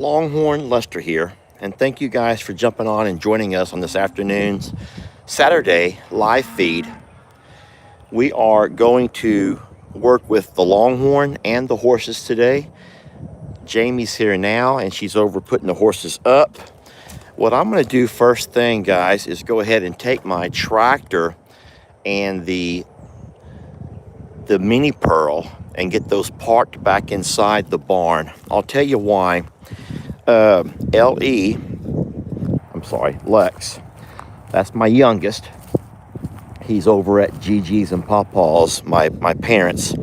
Longhorn Lester here, and thank you guys for jumping on and joining us on this afternoon's Saturday live feed. We are going to work with the Longhorn and the horses today. Jamie's here now, and she's over putting the horses up. What I'm going to do first thing, guys, is go ahead and take my tractor and the mini Pearl and get those parked back inside the barn. I'll tell you why. Lex, that's my youngest. He's over at Gigi's and Pawpaw's, my parents,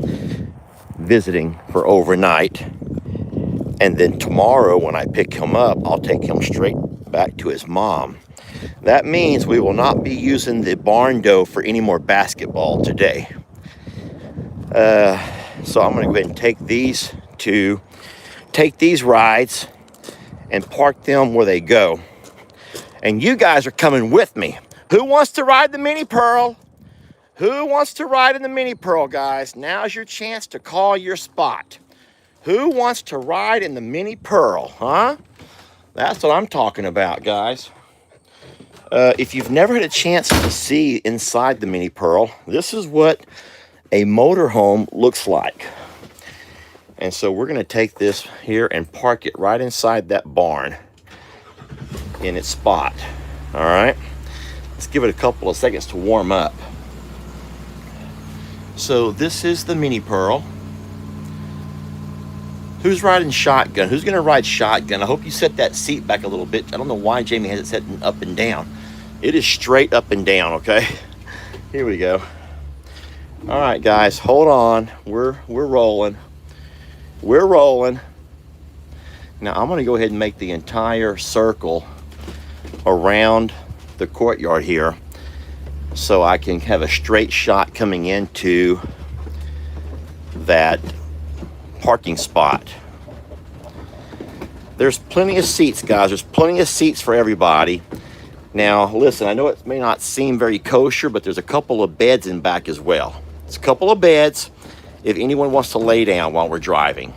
visiting for overnight. And then tomorrow when I pick him up, I'll take him straight back to his mom. That means we will not be using the barn dough for any more basketball today. So I'm going to go ahead and take these rides and park them where they go. And you guys are coming with me. Who wants to ride the mini Pearl? Who wants to ride in the mini Pearl, guys? Now's your chance to call your spot. Who wants to ride in the mini Pearl, huh? That's what I'm talking about, guys. If you've never had a chance to see inside the mini Pearl, this is what a motorhome looks like. And so we're going to take this here and park it right inside that barn in its spot. All right, let's give it a couple of seconds to warm up. So this is the mini Pearl. Who's riding shotgun? Who's going to ride shotgun? I hope you set that seat back a little bit. I don't know why Jamie has it set up and down. It is straight up and down, okay? Here we go. All right, guys, hold on. We're rolling. We're rolling. Now I'm going to go ahead and make the entire circle around the courtyard here so I can have a straight shot coming into that parking spot. There's plenty of seats, guys. There's plenty of seats for everybody. Now, listen, I know it may not seem very kosher, but there's a couple of beds in back as well. It's a couple of beds if anyone wants to lay down while we're driving.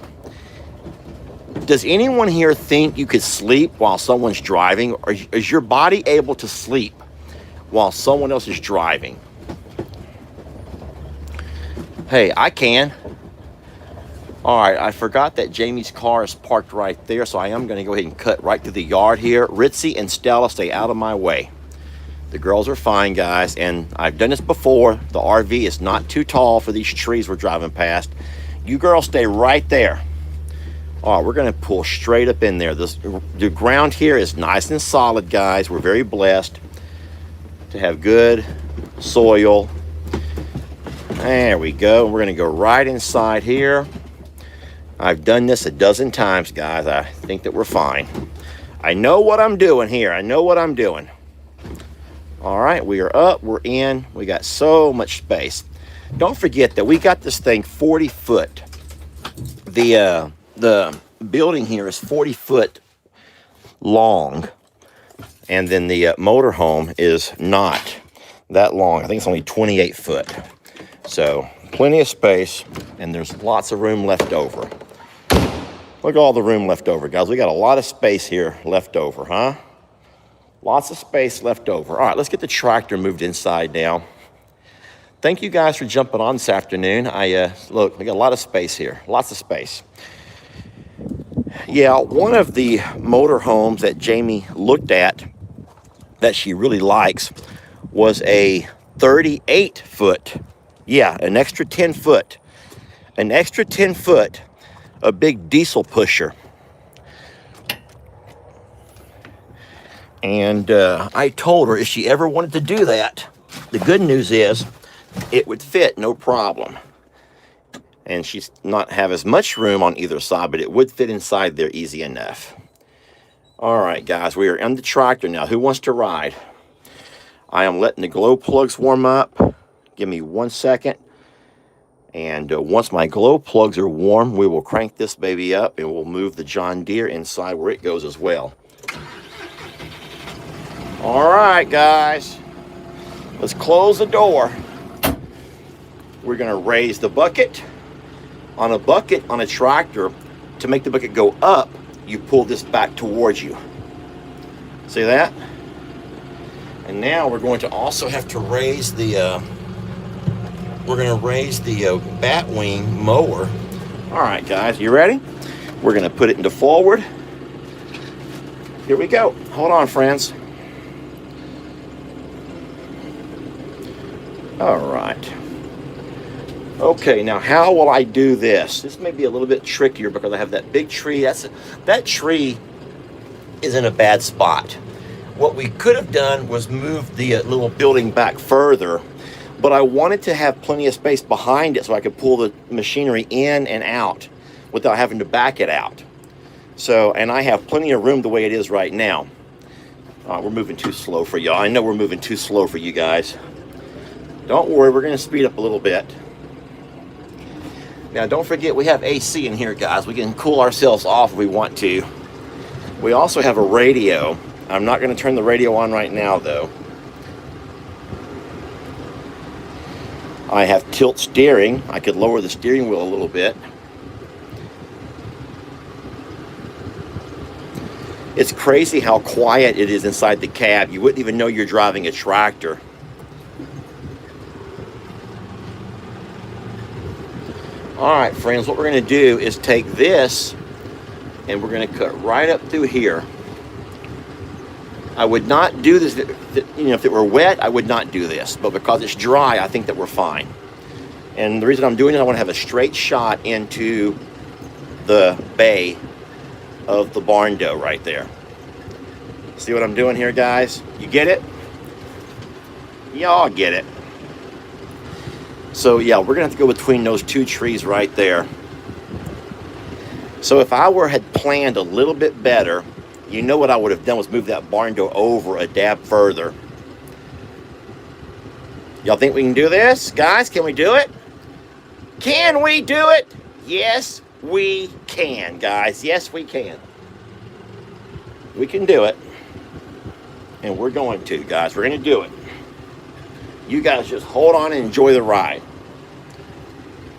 Does anyone here think you could sleep while someone's driving? Or is your body able to sleep while someone else is driving? Hey, I can. All right, I forgot that Jamie's car is parked right there, so I am going to go ahead and cut right through the yard here. Ritzy and Stella, stay out of my way. The girls are fine, guys, and I've done this before. The RV is not too tall for these trees we're driving past. You girls stay right there. All right, we're going to pull straight up in there. The ground here is nice and solid, guys. We're very blessed to have good soil. There we go. We're going to go right inside here. I've done this a dozen times, guys. I think that we're fine. I know what I'm doing here. I know what I'm doing. All right, we are up, we're in. We got so much space. Don't forget that we got this thing 40 foot. The building here is 40 foot long. And then the motorhome is not that long. I think it's only 28 foot. So plenty of space, and there's lots of room left over. Look at all the room left over, guys. We got a lot of space here left over, huh? Lots of space left over. All right, let's get the tractor moved inside now. Thank you guys for jumping on this afternoon. Look, we got a lot of space here, lots of space. Yeah, one of the motorhomes that Jamie looked at that she really likes was a 38 foot. Yeah, an extra 10 foot. An extra 10 foot, a big diesel pusher. And I told her if she ever wanted to do that, the good news is it would fit no problem. And she's not have as much room on either side, but it would fit inside there easy enough. All right, guys, we are on the tractor now. Who wants to ride? I am letting the glow plugs warm up. Give me 1 second. And once my glow plugs are warm, we will crank this baby up and we'll move the John Deere inside where it goes as well. All right, guys, let's close the door. We're going to raise the bucket. On a tractor, to make the bucket go up, you pull this back towards you. See that? And now we're going to also have to raise the bat wing mower. All right, guys, you ready? We're going to put it into forward. Here we go. Hold on, friends. All right. Okay, now how will I do this? This may be a little bit trickier because I have that big tree. That tree is in a bad spot. What we could have done was move the little building back further, but I wanted to have plenty of space behind it so I could pull the machinery in and out without having to back it out. So, and I have plenty of room the way it is right now. We're moving too slow for y'all. I know we're moving too slow for you guys. Don't worry, we're going to speed up a little bit. Now, don't forget we have AC in here, guys. We can cool ourselves off if we want to. We also have a radio. I'm not going to turn the radio on right now, though. I have tilt steering. I could lower the steering wheel a little bit. It's crazy how quiet it is inside the cab. You wouldn't even know you're driving a tractor. All right, friends, what we're going to do is take this and we're going to cut right up through here. I would not do this, if it were wet, I would not do this. But because it's dry, I think that we're fine. And the reason I'm doing it, I want to have a straight shot into the bay of the barn door right there. See what I'm doing here, guys? You get it? Y'all get it. So yeah, we're gonna have to go between those two trees right there. So if I had planned a little bit better, you know what I would have done was move that barn door over a dab further. Y'all think we can do this? Guys, can we do it? Can we do it? Yes, we can, guys. Yes, we can. We can do it. And we're going to, guys. We're going to do it. You guys just hold on and enjoy the ride.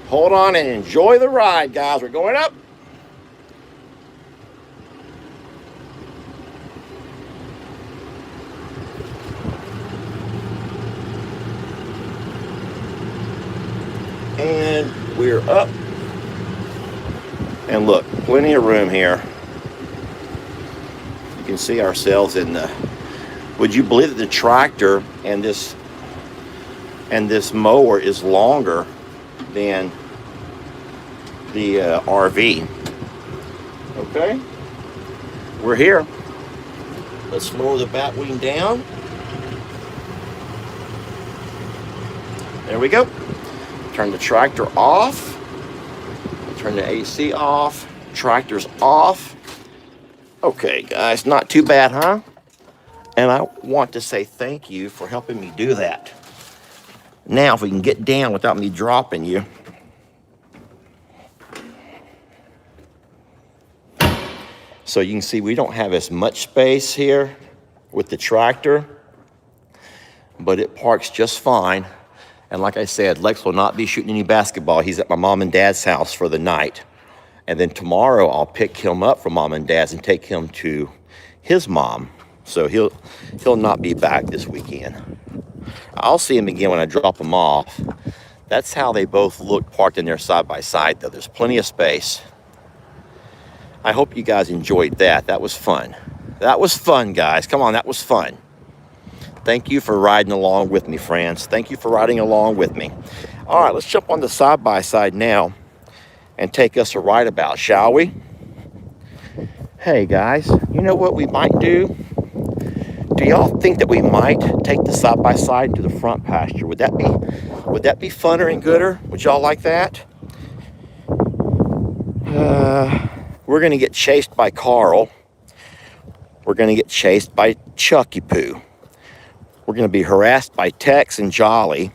Hold on and enjoy the ride, guys. We're going up. And we're up. And look, plenty of room here. You can see ourselves in the... Would you believe that the tractor and this mower is longer than the RV? Okay, we're here. Let's lower the bat wing down. There we go. Turn the tractor off. Turn the AC off. Tractor's off. Okay, guys, not too bad, huh? And I want to say thank you for helping me do that. Now, if we can get down without me dropping you. So you can see we don't have as much space here with the tractor, but it parks just fine. And like I said, Lex will not be shooting any basketball. He's at my mom and dad's house for the night. And then tomorrow I'll pick him up from mom and dad's and take him to his mom. So he'll not be back this weekend. I'll see him again when I drop him off. That's how they both look parked in there side by side, though. There's plenty of space. I hope you guys enjoyed that. That was fun. That was fun, guys. Come on, that was fun. Thank you for riding along with me, friends. Thank you for riding along with me. All right, let's jump on the side by side now and take us a ride about, shall we? Hey, guys, you know what we might do? Do y'all think that we might take the side-by-side to the front pasture? Would that be funner and gooder? Would y'all like that? We're going to get chased by Carl. We're going to get chased by Chucky Poo. We're going to be harassed by Tex and Jolly.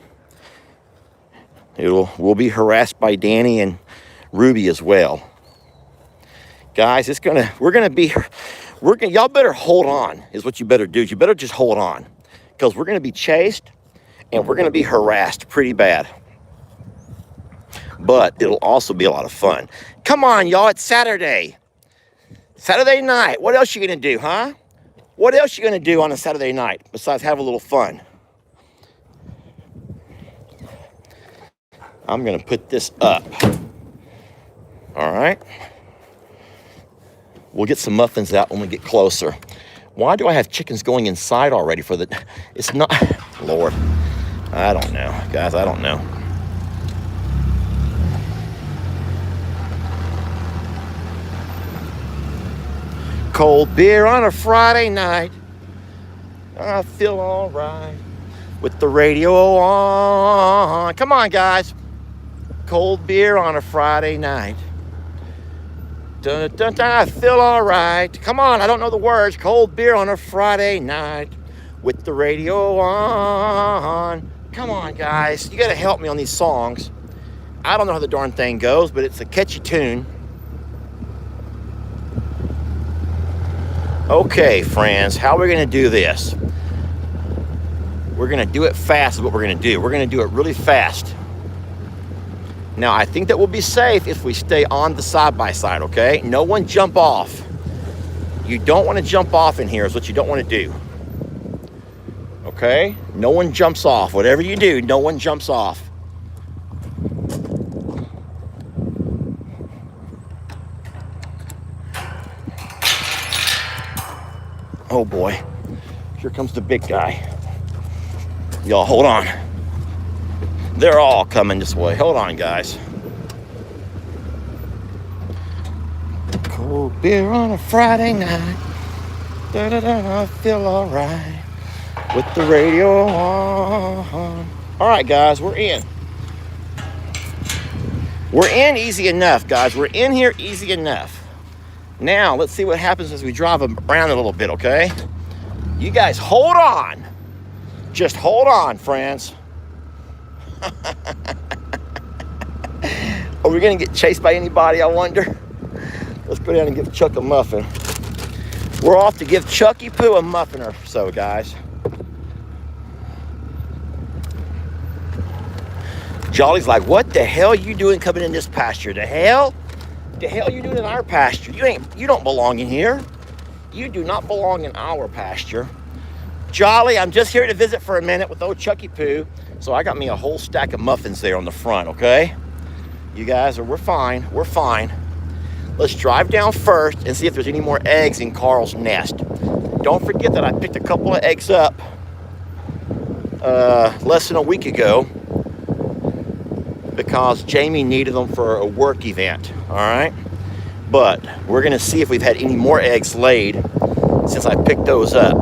We'll be harassed by Danny and Ruby as well. Guys, y'all better hold on, is what you better do. You better just hold on, because we're going to be chased and we're going to be harassed pretty bad. But it'll also be a lot of fun. Come on, y'all, it's Saturday. Saturday night. What else you gonna do, huh? What else you gonna do on a Saturday night besides have a little fun? I'm gonna put this up. All right. We'll get some muffins out when we get closer. Why do I have chickens going inside already for the... It's not... Lord. I don't know. Guys, I don't know. Cold beer on a Friday night. I feel all right with the radio on. Come on, guys. Cold beer on a Friday night. Dun, dun, dun, I feel all right. Come on, I don't know the words. Cold beer on a Friday night with the radio on. Come on, guys. You got to help me on these songs. I don't know how the darn thing goes, but it's a catchy tune. Okay, friends, how are we going to do this? We're going to do it fast is what we're going to do. We're going to do it really fast. Now, I think that we'll be safe if we stay on the side-by-side, okay? No one jump off. You don't want to jump off in here is what you don't want to do. Okay? No one jumps off. Whatever you do, no one jumps off. Oh boy, here comes the big guy. Y'all hold on. They're all coming this way. Hold on, guys. Cold beer on a Friday night. Da-da-da, I feel all right with the radio on. All right, guys, we're in. We're in easy enough, guys. We're in here easy enough. Now, let's see what happens as we drive around a little bit, okay? You guys hold on. Just hold on, friends. Are we going to get chased by anybody, I wonder? Let's go down and give Chuck a muffin. We're off to give Chucky Poo a muffin or so, guys. Jolly's like, what the hell are you doing coming in this pasture? The hell? The hell you doing in our pasture? You don't belong in here. You do not belong in our pasture. Jolly, I'm just here to visit for a minute with old Chucky Poo. So I got me a whole stack of muffins there on the front, okay? You guys, we're fine. We're fine. Let's drive down first and see if there's any more eggs in Carl's nest. Don't forget that I picked a couple of eggs up less than a week ago because Jamie needed them for a work event, all right? But we're gonna see if we've had any more eggs laid since I picked those up.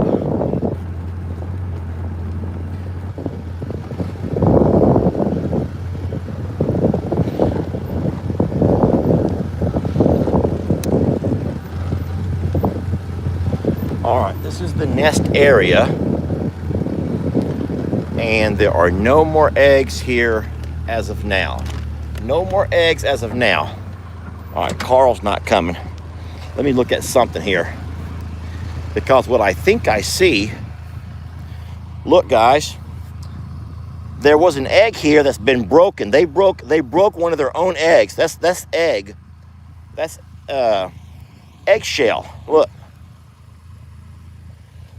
All right, this is the nest area, and there are no more eggs here as of now. No more eggs as of now. All right, Carl's not coming. Let me look at something here, because what I think I see, look guys, there was an egg here that's been broken. They broke one of their own eggs. That's egg. That's eggshell. Look.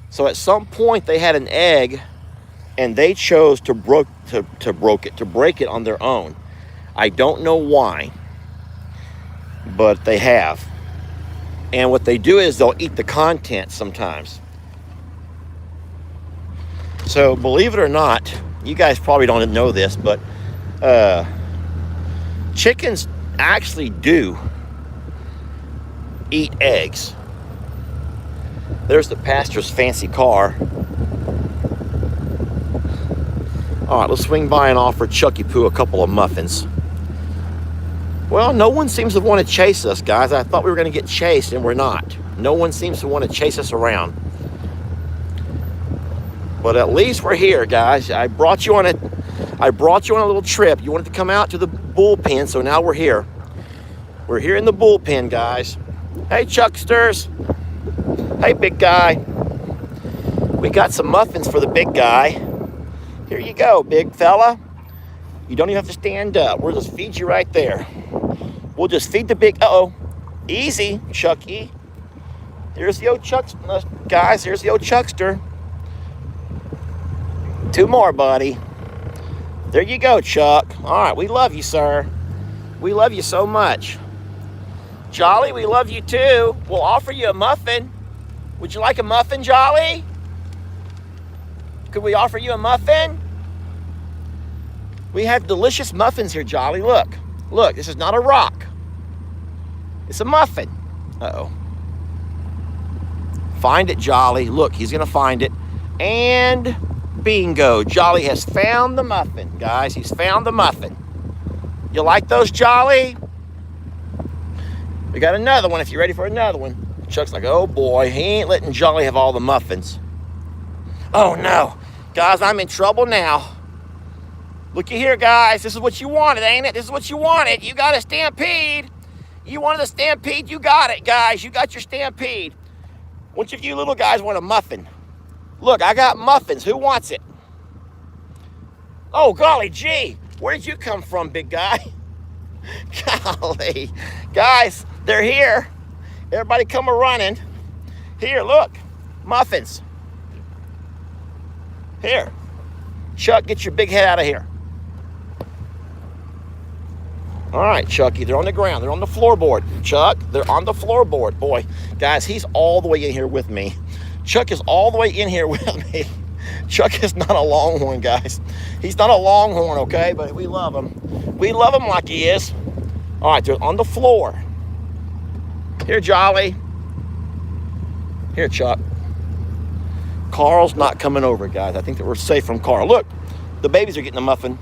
So at some point they had an egg and they chose to break it on their own. I don't know why, but they have. And what they do is they'll eat the contents sometimes. So believe it or not, you guys probably don't know this, but chickens actually do eat eggs. There's the pastor's fancy car. All right, let's swing by and offer Chucky Poo a couple of muffins. Well, no one seems to want to chase us, guys. I thought we were going to get chased, and we're not. No one seems to want to chase us around. But at least we're here, guys. I brought you on a little trip. You wanted to come out to the bullpen, so now we're here. We're here in the bullpen, guys. Hey, Chucksters. Hey, big guy. We got some muffins for the big guy. Here you go, big fella. You don't even have to stand up. We'll just feed you right there. We'll just feed the big... Uh-oh. Easy, Chucky. Here's the old guys. Here's the old Chuckster. 2 more, buddy. There you go, Chuck. All right, we love you, sir. We love you so much. Jolly, we love you too. We'll offer you a muffin. Would you like a muffin, Jolly? Could we offer you a muffin? We have delicious muffins here, Jolly. Look, this is not a rock. It's a muffin. Uh-oh. Find it, Jolly. Look, he's gonna find it. And bingo, Jolly has found the muffin, guys. He's found the muffin. You like those, Jolly? We got another one if you're ready for another one. Chuck's like, oh boy, he ain't letting Jolly have all the muffins. Oh no, guys, I'm in trouble now. Looky here, guys. This is what you wanted, ain't it? This is what you wanted. You got a stampede. You wanted a stampede. You got it, guys. You got your stampede. Which of you little guys want a muffin? Look, I got muffins. Who wants it? Oh, golly gee. Where did you come from, big guy? Golly. Guys, they're here. Everybody come a-running. Here, look. Muffins. Here. Chuck, get your big head out of here. All right, Chucky, they're on the ground. They're on the floorboard. Chuck, they're on the floorboard. Boy, guys, he's all the way in here with me. Chuck is all the way in here with me. Chuck is not a Longhorn, guys. He's not a Longhorn, okay? But we love him. We love him like he is. All right, they're on the floor. Here, Jolly. Here, Chuck. Carl's not coming over, guys. I think that we're safe from Carl. Look, the babies are getting a muffin.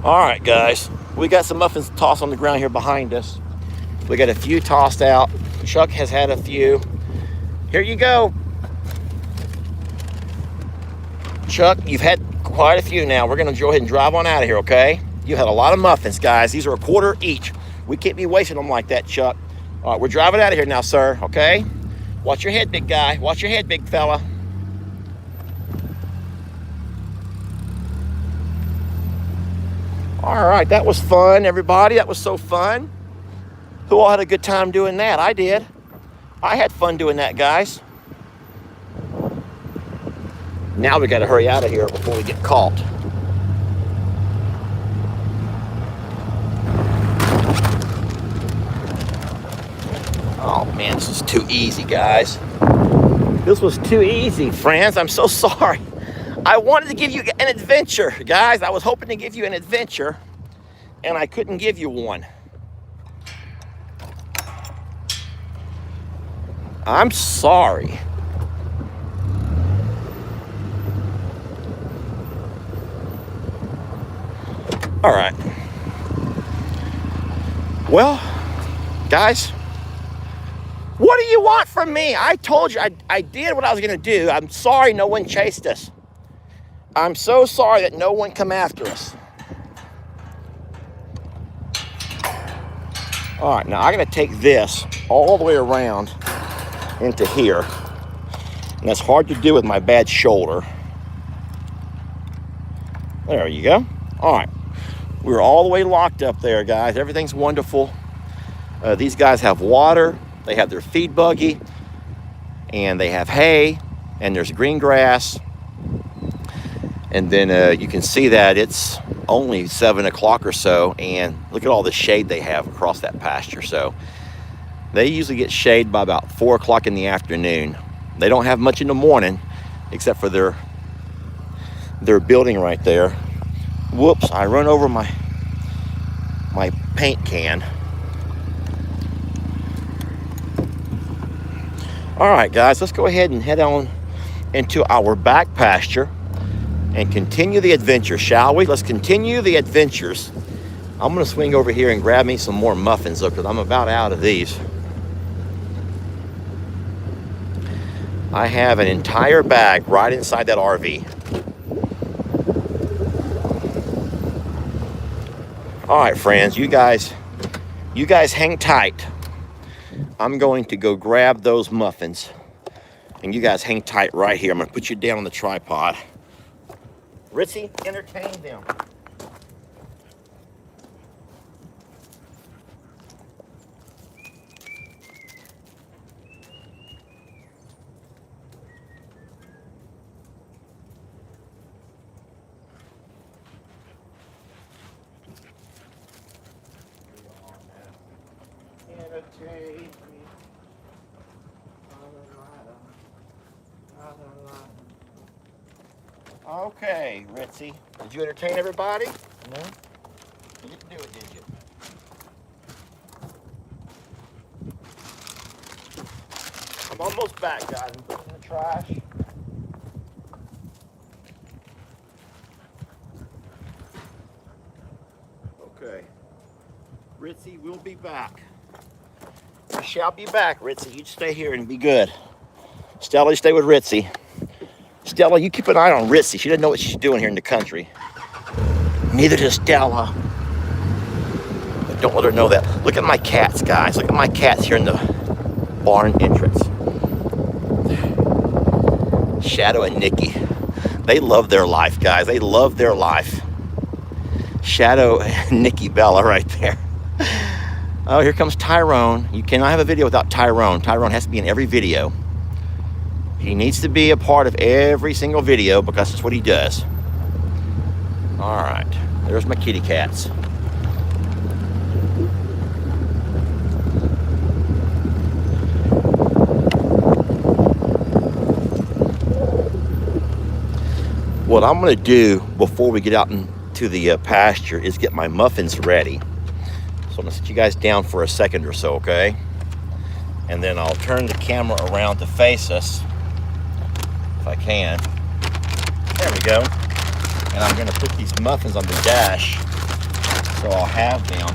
All right, guys. We got some muffins tossed on the ground here behind us. We got a few tossed out. Chuck has had a few. Here you go. Chuck, you've had quite a few now. We're going to go ahead and drive on out of here, okay? You had a lot of muffins, guys. These are a quarter each. We can't be wasting them like that, Chuck. All right, we're driving out of here now, sir, okay? Watch your head, big guy. Watch your head, big fella. All right, that was fun, everybody. That was so fun. Who all had a good time doing that? I did. I had fun doing that, guys. Now we got to hurry out of here before we get caught. Oh, man, this was too easy, guys. This was too easy, friends. I'm so sorry. I wanted to give you an adventure, guys. I was hoping to give you an adventure, and I couldn't give you one. I'm sorry. All right. Well, guys, what do you want from me? I told you I did what I was going to do. I'm sorry no one chased us. I'm so sorry that no one come after us. All right, now I'm going to take this all the way around into here. And that's hard to do with my bad shoulder. There you go. All right. We're all the way locked up there, guys. Everything's wonderful. These guys have water. They have their feed buggy. And they have hay. And there's green grass. And then you can see that it's only 7 o'clock or so. And look at all the shade they have across that pasture. So they usually get shade by about 4 o'clock in the afternoon. They don't have much in the morning, except for their building right there. Whoops, I run over my paint can. All right, guys, let's go ahead and head on into our back pasture and continue the adventure, shall we? Let's continue the adventures. I'm going to swing over here and grab me some more muffins, though, because I'm about out of these. I have an entire bag right inside that RV. All right, friends, you guys hang tight. I'm going to go grab those muffins. And you guys hang tight right here. I'm going to put you down on the tripod. Ritzy, entertain them. entertain me. Okay, Ritzy. Did you entertain everybody? No? You didn't do it, did you? I'm almost back, guys. I'm putting in the trash. Okay. Ritzy will be back. I shall be back, Ritzy. You stay here and be good. Stella, you stay with Ritzy. Stella, you keep an eye on Ritzy. She doesn't know what she's doing here in the country. Neither does Stella. But don't let her know that. Look at my cats, guys. Look at my cats here in the barn entrance. Shadow and Nikki. They love their life, guys. They love their life. Shadow and Nikki Bella right there. Oh, here comes Tyrone. You cannot have a video without Tyrone. Tyrone has to be in every video. He needs to be a part of every single video because that's what he does. All right, there's my kitty cats. What I'm gonna do before we get out into the pasture is get my muffins ready. So I'm gonna sit you guys down for a second or so, okay? And then I'll turn the camera around to face us, if I can. There we go. And I'm gonna put these muffins on the dash, so I'll have them.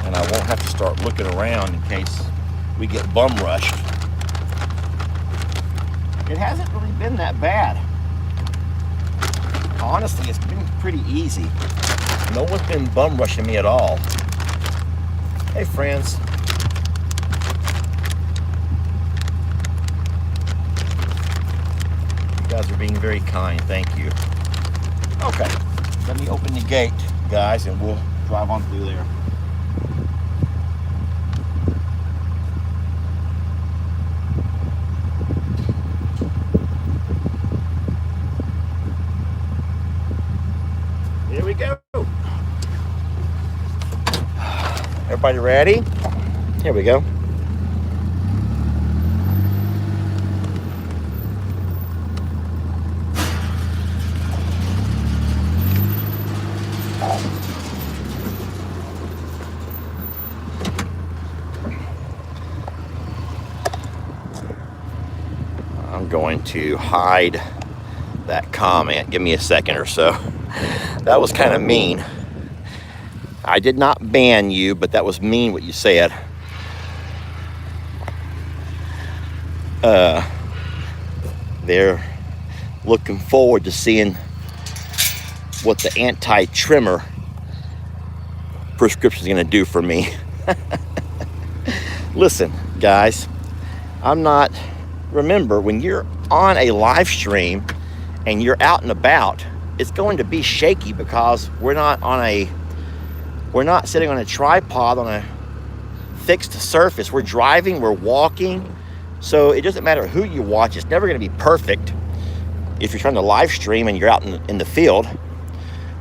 And I won't have to start looking around in case we get bum rushed. It hasn't really been that bad. Honestly, it's been pretty easy. No one's been bum rushing me at all. Hey, friends. You guys are being very kind. Thank you. Okay, let me open the gate, guys, and we'll drive on through there. Here we go. Everybody ready? Here we go. I'm going to hide that comment. Give me a second or so. That was kind of mean. I did not ban you, but that was mean what you said. They're looking forward to seeing what the anti-trimmer prescription is going to do for me. Listen, guys, remember, when you're on a live stream and you're out and about, it's going to be shaky because we're not sitting on a tripod on a fixed surface. We're driving, we're walking. So it doesn't matter who you watch. It's never going to be perfect if you're trying to live stream and you're out in the field.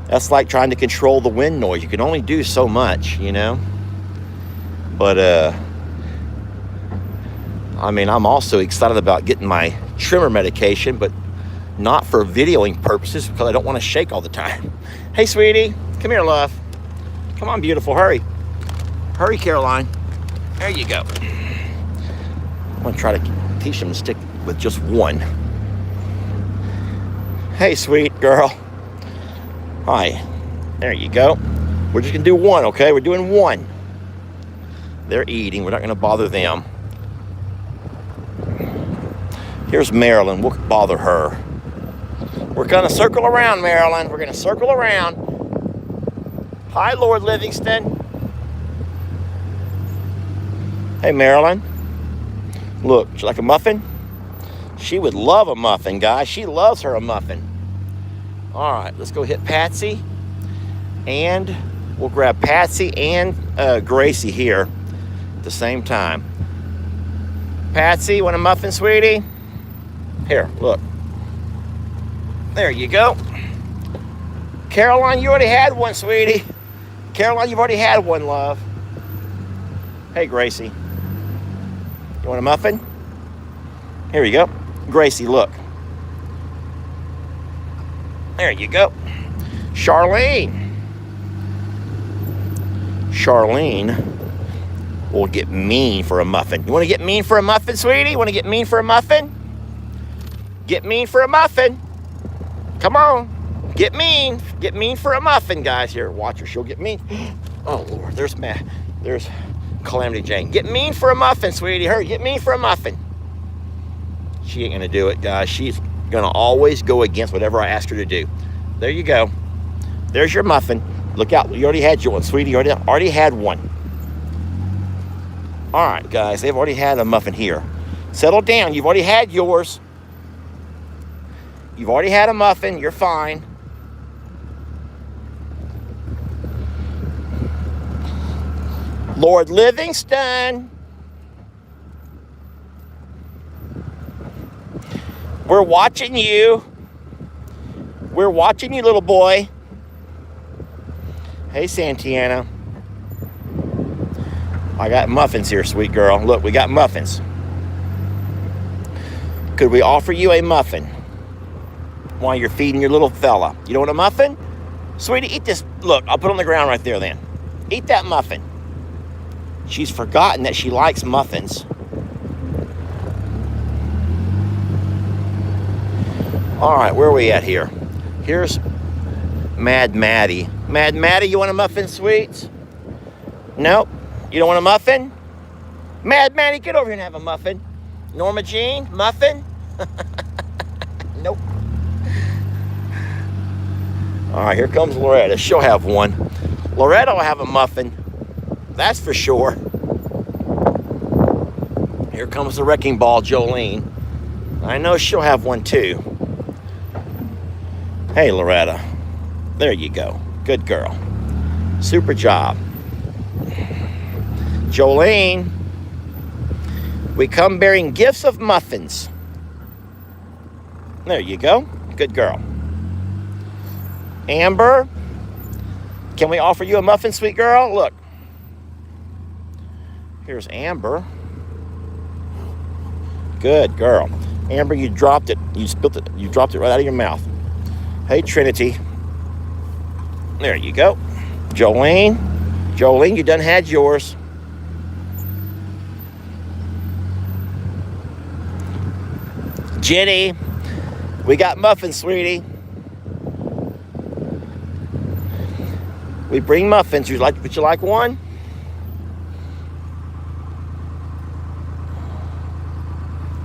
That's like trying to control the wind noise. You can only do so much, you know. But, I mean, I'm also excited about getting my trimmer medication, but not for videoing purposes because I don't want to shake all the time. Hey, sweetie, come here, love. Come on, beautiful, hurry. Hurry, Caroline. There you go. I'm gonna try to teach them to stick with just one. Hey, sweet girl. Hi. There you go. We're just gonna do one, okay? We're doing one. They're eating. We're not gonna bother them. Here's Marilyn. We'll bother her. We're gonna circle around, Marilyn. We're gonna circle around. Hi, Lord Livingston. Hey, Marilyn. Look, she like a muffin? She would love a muffin, guys. She loves her a muffin. All right, let's go hit Patsy. And we'll grab Patsy and Gracie here at the same time. Patsy, want a muffin, sweetie? Here, look. There you go. Caroline, you already had one, sweetie. Caroline, you've already had one, love. Hey, Gracie. You want a muffin? Here you go. Gracie, look. There you go. Charlene. Charlene will get mean for a muffin. You want to get mean for a muffin, sweetie? You want to get mean for a muffin? Get mean for a muffin. Come on. Get mean. Get mean for a muffin, guys. Here, watch her. She'll get mean. Oh, Lord. There's Calamity Jane. Get mean for a muffin, sweetie. Hurry. Get mean for a muffin. She ain't going to do it, guys. She's going to always go against whatever I ask her to do. There you go. There's your muffin. Look out. You already had your one, sweetie. You already had one. All right, guys. They've already had a muffin here. Settle down. You've already had yours. You've already had a muffin. You're fine. Lord Livingston. We're watching you. We're watching you, little boy. Hey, Santiana. I got muffins here, sweet girl. Look, we got muffins. Could we offer you a muffin while you're feeding your little fella? You don't want a muffin? Sweetie, eat this. Look, I'll put it on the ground right there then. Eat that muffin. She's forgotten that she likes muffins. All right, where are we at here? Here's Mad Maddie. Mad Maddie, you want a muffin, sweets? Nope. You don't want a muffin? Mad Maddie, get over here and have a muffin. Norma Jean, muffin? Nope. All right, here comes Loretta. She'll have one. Loretta will have a muffin. That's for sure. Here comes the wrecking ball, Jolene. I know she'll have one too. Hey, Loretta. There you go. Good girl. Super job. Jolene, we come bearing gifts of muffins. There you go. Good girl. Amber, can we offer you a muffin, sweet girl? Look. Here's Amber. Good girl. Amber, you dropped it. You spilled it. You dropped it right out of your mouth. Hey, Trinity. There you go. Jolene. Jolene, you done had yours. Jenny, we got muffins, sweetie. We bring muffins. Would you like one?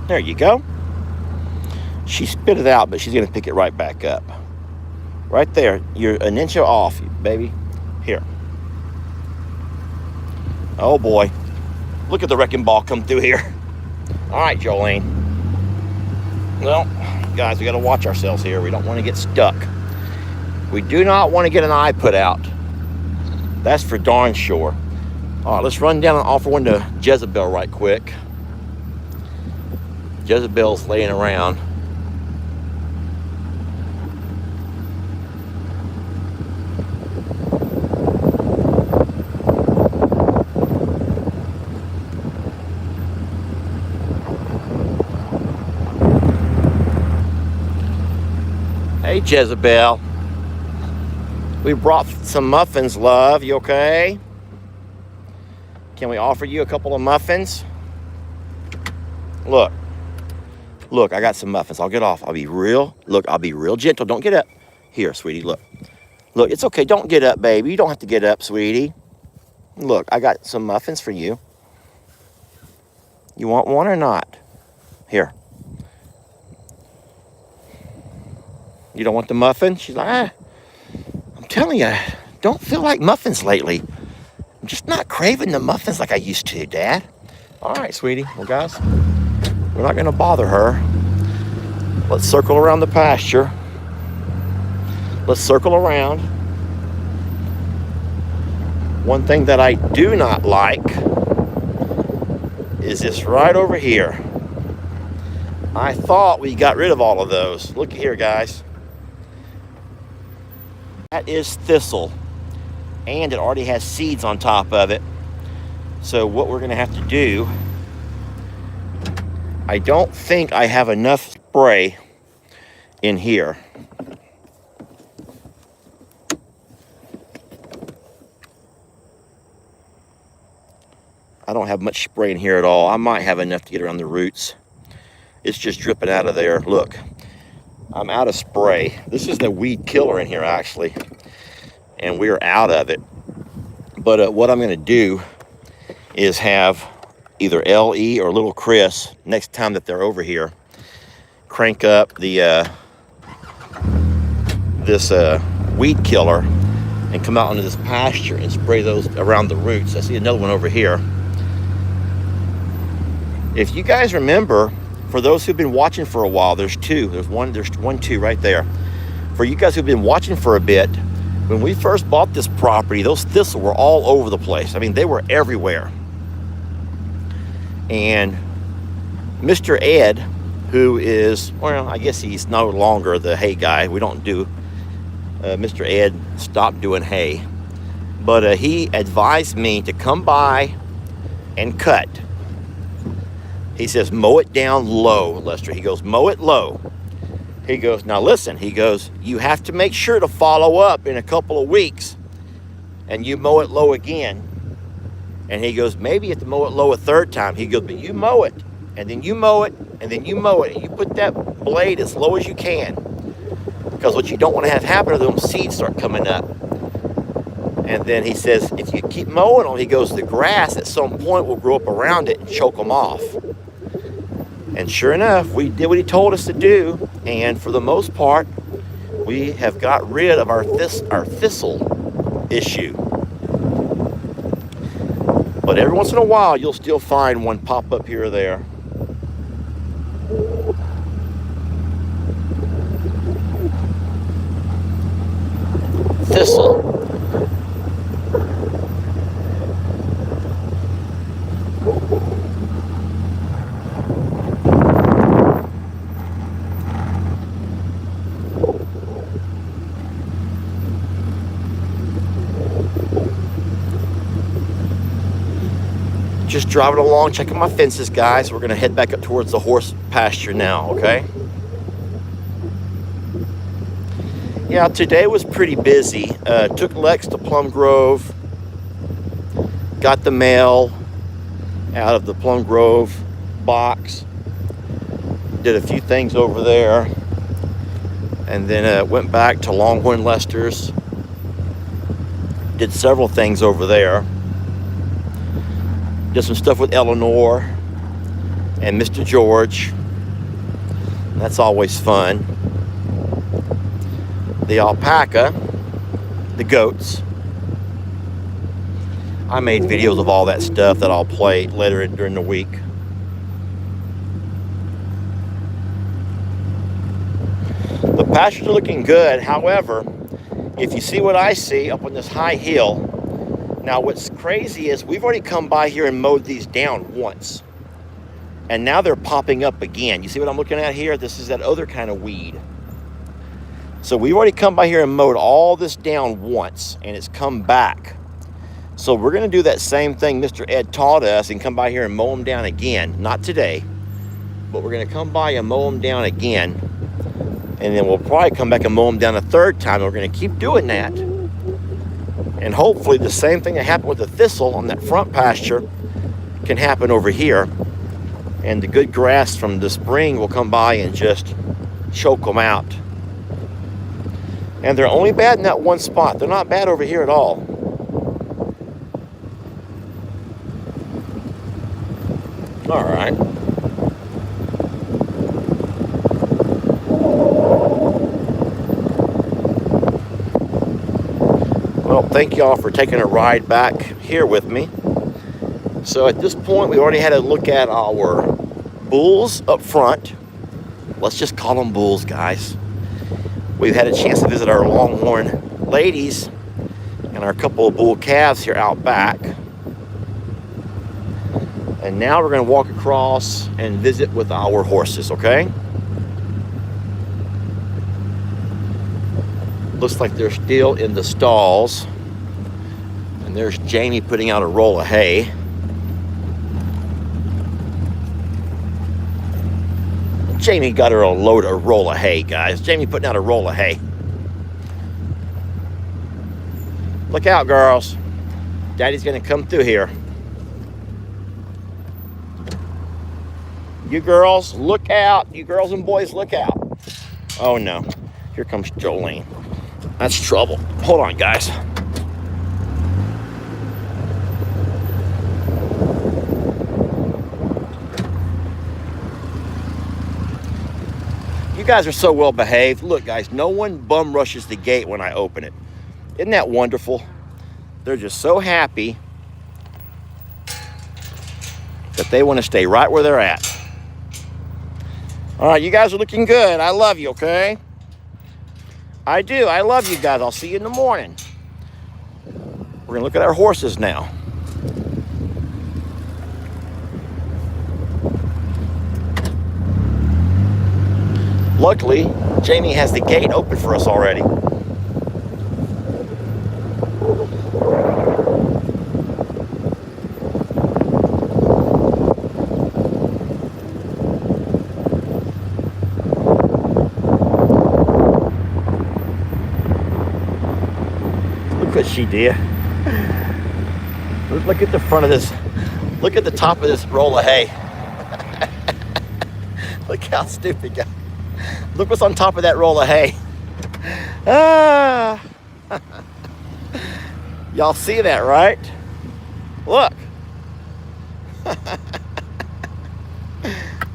There you go. She spit it out, but she's going to pick it right back up. Right there. You're an inch off, baby. Here. Oh, boy. Look at the wrecking ball come through here. All right, Jolene. Well, guys, we got to watch ourselves here. We don't want to get stuck. We do not want to get an eye put out. That's for darn sure. All right, let's run down and offer one to Jezebel right quick. Jezebel's laying around. Hey, Jezebel. We brought some muffins, love. You okay? Can we offer you a couple of muffins? Look. Look, I got some muffins. I'll get off. I'll be real gentle. Don't get up. Here, sweetie, look. Look, it's okay. Don't get up, baby. You don't have to get up, sweetie. Look, I got some muffins for you. You want one or not? Here. You don't want the muffin? She's like, I'm telling you, I don't feel like muffins lately. I'm just not craving the muffins like I used to, Dad. All right, sweetie. Well, guys, we're not going to bother her. Let's circle around the pasture. Let's circle around. One thing that I do not like is this right over here. I thought we got rid of all of those. Look here, guys. That is thistle. And it already has seeds on top of it. So what we're going to have to do, I don't think I have enough spray in here. I don't have much spray in here at all. I might have enough to get around the roots. It's just dripping out of there. Look, I'm out of spray. This is the weed killer in here, actually, and we're out of it. But what I'm going to do is have either LE or little Chris, next time that they're over here, crank up the this weed killer and come out into this pasture and spray those around the roots. I see another one over here. If you guys remember, for those who've been watching for a while, there's two. There's two right there. For you guys who've been watching for a bit, when we first bought this property, those thistles were all over the place. I mean, they were everywhere. And Mr. Ed, who is, well, I guess he's no longer the hay guy. We don't do, Mr. Ed stopped doing hay. But he advised me to come by and cut. He says, mow it down low, Lester. He goes, mow it low. He goes, now listen, he goes, you have to make sure to follow up in a couple of weeks and you mow it low again. And he goes, maybe you have to mow it low a third time. He goes, but you mow it, and then you mow it, and then you mow it, and you put that blade as low as you can. Because what you don't want to have happen is them seeds start coming up. And then he says, if you keep mowing them, he goes, the grass at some point will grow up around it and choke them off. And sure enough, we did what he told us to do. And for the most part, we have got rid of our thistle issue. But every once in a while, you'll still find one pop up here or there. Thistle. Just driving along, checking my fences, guys. We're going to head back up towards the horse pasture now, okay? Yeah, today was pretty busy. Took Lex to Plum Grove. Got the mail out of the Plum Grove box. Did a few things over there. And then went back to Longhorn Lester's. Did several things over there. Did some stuff with Eleanor and Mr. George. That's always fun. The alpaca, the goats. I made videos of all that stuff that I'll play later during the week. The pastures are looking good. However, if you see what I see up on this high hill, now what's crazy is we've already come by here and mowed these down once. And now they're popping up again. You see what I'm looking at here? This is that other kind of weed. So we've already come by here and mowed all this down once, and it's come back. So we're going to do that same thing Mr. Ed taught us and come by here and mow them down again. Not today, but we're going to come by and mow them down again. And then we'll probably come back and mow them down a third time. And we're going to keep doing that. And hopefully the same thing that happened with the thistle on that front pasture can happen over here. And the good grass from the spring will come by and just choke them out. And they're only bad in that one spot. They're not bad over here at all. All right. Well, thank y'all for taking a ride back here with me. So at this point, we already had a look at our bulls up front. Let's just call them bulls, guys. We've had a chance to visit our Longhorn ladies and our couple of bull calves here out back. And now we're going to walk across and visit with our horses, okay? Looks like they're still in the stalls. And there's Jamie putting out a roll of hay. Jamie got her a roll of hay, guys. Jamie putting out a roll of hay. Look out, girls. Daddy's gonna come through here. You girls, look out. You girls and boys, look out. Oh no, here comes Jolene. That's trouble. Hold on, guys. You guys are so well behaved. Look, guys, no one bum rushes the gate when I open it. Isn't that wonderful? They're just so happy that they want to stay right where they're at. All right, you guys are looking good. I love you, okay? I do. I love you guys. I'll see you in the morning. We're going to look at our horses now. Luckily, Jamie has the gate open for us already. Look what she did. Look at the front of this. Look at the top of this roll of hay. Look how stupid, guys. Look what's on top of that roll of hay. Ah. Y'all see that, right? Look.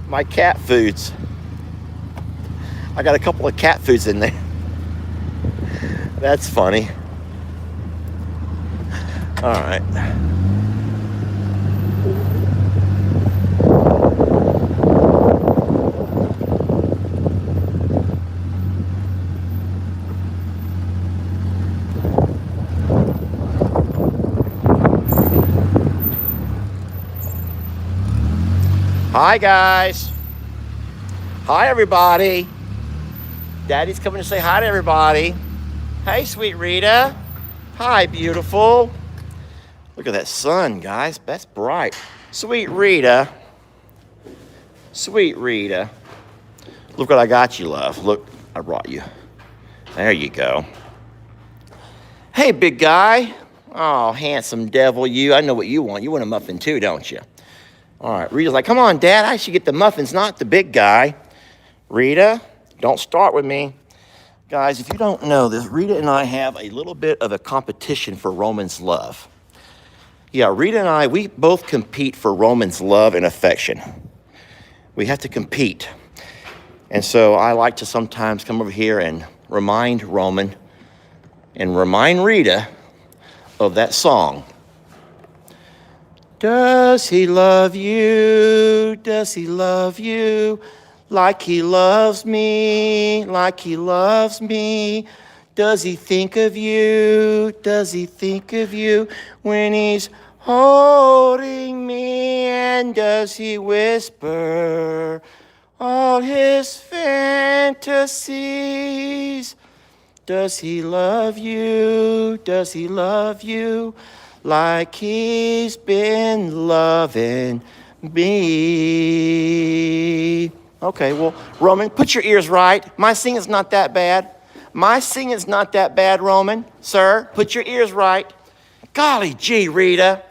My cat foods. I got a couple of cat foods in there. That's funny. All right. Hi, guys. Hi, everybody. Daddy's coming to say hi to everybody. Hey, sweet Rita. Hi, beautiful. Look at that sun, guys. That's bright. Sweet Rita. Sweet Rita. Look what I got you, love. Look, I brought you. There you go. Hey, big guy. Oh, handsome devil, you. I know what you want. You want a muffin too, don't you? All right, Rita's like, come on, Dad, I should get the muffins, not the big guy. Rita, don't start with me. Guys, if you don't know this, Rita and I have a little bit of a competition for Roman's love. Yeah, Rita and I, we both compete for Roman's love and affection. We have to compete. And so I like to sometimes come over here and remind Roman and remind Rita of that song. Does he love you? Does he love you? Like he loves me, like he loves me. Does he think of you? Does he think of you when he's holding me? And does he whisper all his fantasies? Does he love you? Does he love you? Like he's been loving me. Okay, well, Roman, put your ears right. My singing's not that bad. My singing's not that bad, Roman. Sir, put your ears right. Golly gee, Rita.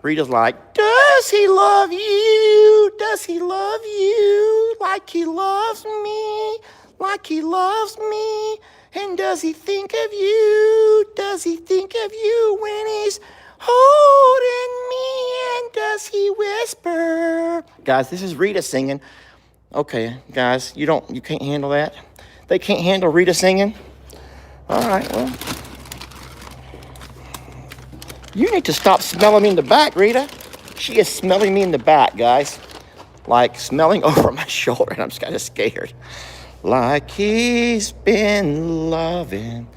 Rita's like, does he love you? Does he love you? Like he loves me? Like he loves me? And does he think of you? Does he think of you when he's holding me? And does he whisper? Guys, this is Rita singing. Okay, guys, you can't handle that? They can't handle Rita singing? All right, well. You need to stop smelling me in the back, Rita. She is smelling me in the back, guys. Like smelling over my shoulder, and I'm just kind of scared. Like he's been loving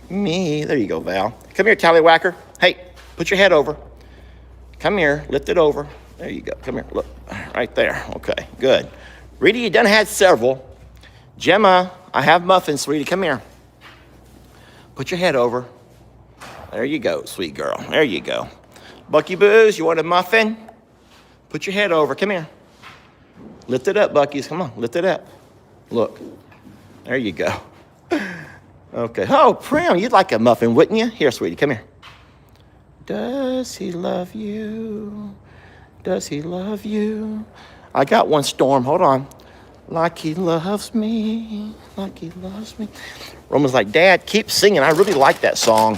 me. There you go, Val. Come here, Tallywhacker. Hey, put your head over. Come here, lift it over. There you go. Come here, look, right there. Okay, good. Rita, you done had several. Gemma, I have muffins, sweetie. Come here. Put your head over. There you go, sweet girl. There you go. Bucky Boos, you want a muffin? Put your head over. Come here. Lift it up, Bucky's. Come on, lift it up. Look. There you go. Okay. Oh, Prim, you'd like a muffin, wouldn't you? Here, sweetie, come here. Does he love you? Does he love you? I got one, Storm. Hold on. Like he loves me. Like he loves me. Roman's like, Dad, keep singing. I really like that song.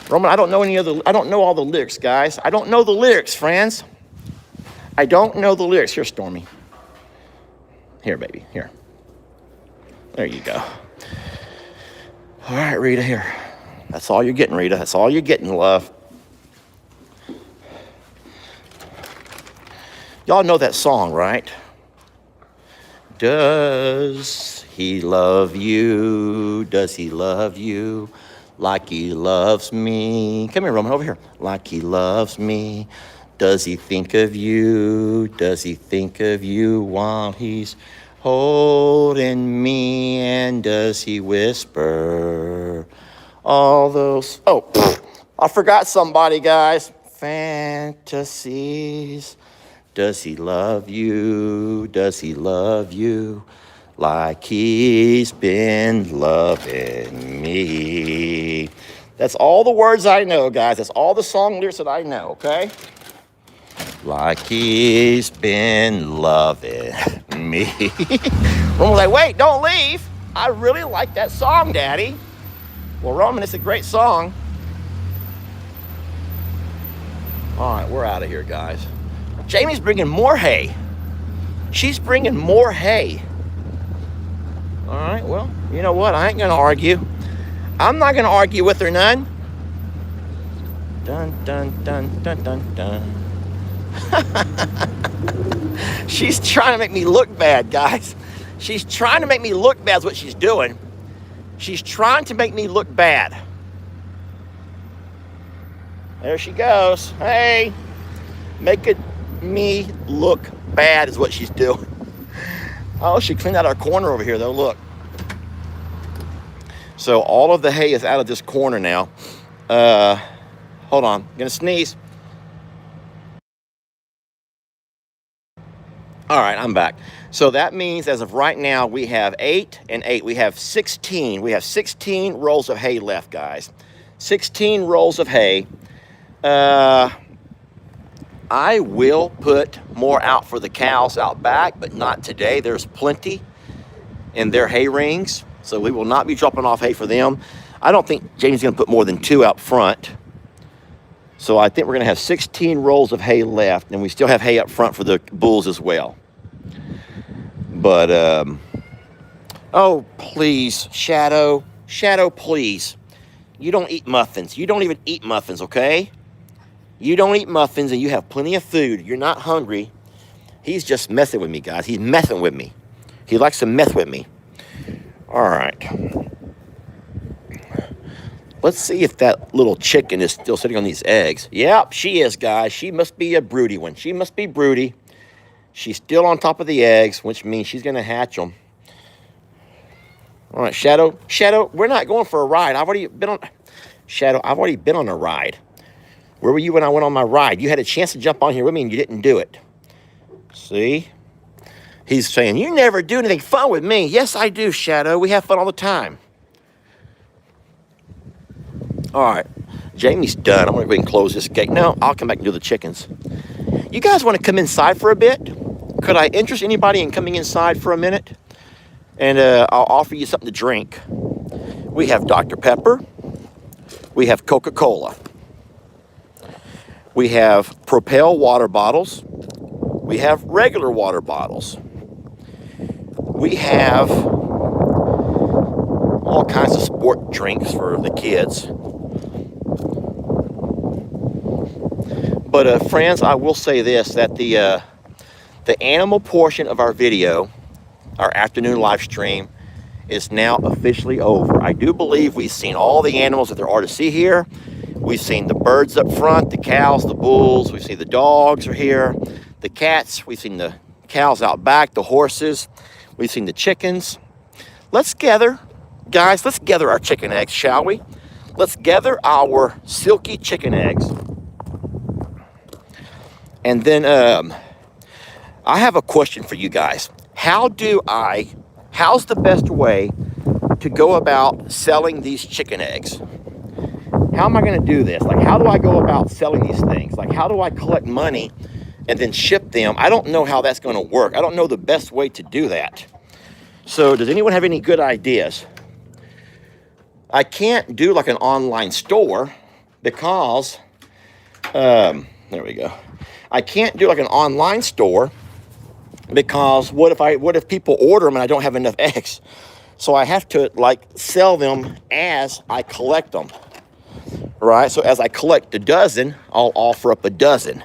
Roman, I don't know all the lyrics, guys. I don't know the lyrics, friends. I don't know the lyrics. Here, Stormy. Here, baby. Here. There you go. All right, Rita, here. That's all you're getting, Rita. That's all you're getting, love. Y'all know that song, right? Does he love you? Does he love you like he loves me? Come here, Roman, over here. Like he loves me. Does he think of you? Does he think of you while he's holding me? And does he whisper all those... Oh, I forgot somebody, guys. Fantasies. Does he love you? Does he love you like he's been loving me? That's all the words I know, guys. That's all the song lyrics that I know, okay? Like he's been loving me. Roman was like, wait, don't leave. I really like that song, Daddy. Well, Roman, it's a great song. All right, we're out of here, guys. Jamie's bringing more hay. She's bringing more hay. All right, well, you know what? I ain't going to argue. I'm not going to argue with her none. Dun, dun, dun, dun, dun, dun. She's trying to make me look bad, guys. She's trying to make me look bad is what she's doing. She's trying to make me look bad. There she goes. Hey, making me look bad is what she's doing. Oh, she cleaned out our corner over here, though. Look. So all of the hay is out of this corner now. Hold on. I'm going to sneeze. All right, I'm back. So that means as of right now, we have 8 and 8. We have 16. We have 16 rolls of hay left, guys. 16 rolls of hay. I will put more out for the cows out back, but not today. There's plenty in their hay rings, so we will not be dropping off hay for them. I don't think Jamie's going to put more than 2 out front. So I think we're going to have 16 rolls of hay left, and we still have hay up front for the bulls as well. But, oh, please, Shadow, please. You don't eat muffins. You don't even eat muffins, okay? You don't eat muffins, and you have plenty of food. You're not hungry. He's just messing with me, guys. He's messing with me. He likes to mess with me. All right. Let's see if that little chicken is still sitting on these eggs. Yep, she is, guys. She must be a broody one. She must be broody. She's still on top of the eggs, which means she's going to hatch them. All right, Shadow, we're not going for a ride. I've already been on a ride. Where were you when I went on my ride? You had a chance to jump on here with me, and you didn't do it. See? He's saying, you never do anything fun with me. Yes, I do, Shadow. We have fun all the time. All right. Jamie's done. I'm going to go ahead and close this gate. No, I'll come back and do the chickens. You guys want to come inside for a bit? Could I interest anybody in coming inside for a minute? And I'll offer you something to drink. We have Dr. Pepper. We have Coca-Cola. We have Propel water bottles. We have regular water bottles. We have all kinds of sport drinks for the kids. But friends, I will say this, that the animal portion of our video, our afternoon live stream, is now officially over. I do believe we've seen all the animals that there are to see here. We've seen the birds up front, the cows, the bulls. We've seen the dogs are here, the cats. We've seen the cows out back, the horses. We've seen the chickens. Let's gather, guys, let's gather our chicken eggs, shall we? Let's gather our silky chicken eggs. And then I have a question for you guys. how's the best way to go about selling these chicken eggs? How am I going to do this? Like, how do I go about selling these things? Like, how do I collect money and then ship them? I don't know how that's going to work. I don't know the best way to do that. So does anyone have any good ideas? I can't do like an online store because, there we go. I can't do like an online store because what if people order them and I don't have enough eggs? So I have to like sell them as I collect them, right? So as I collect a dozen, I'll offer up a dozen.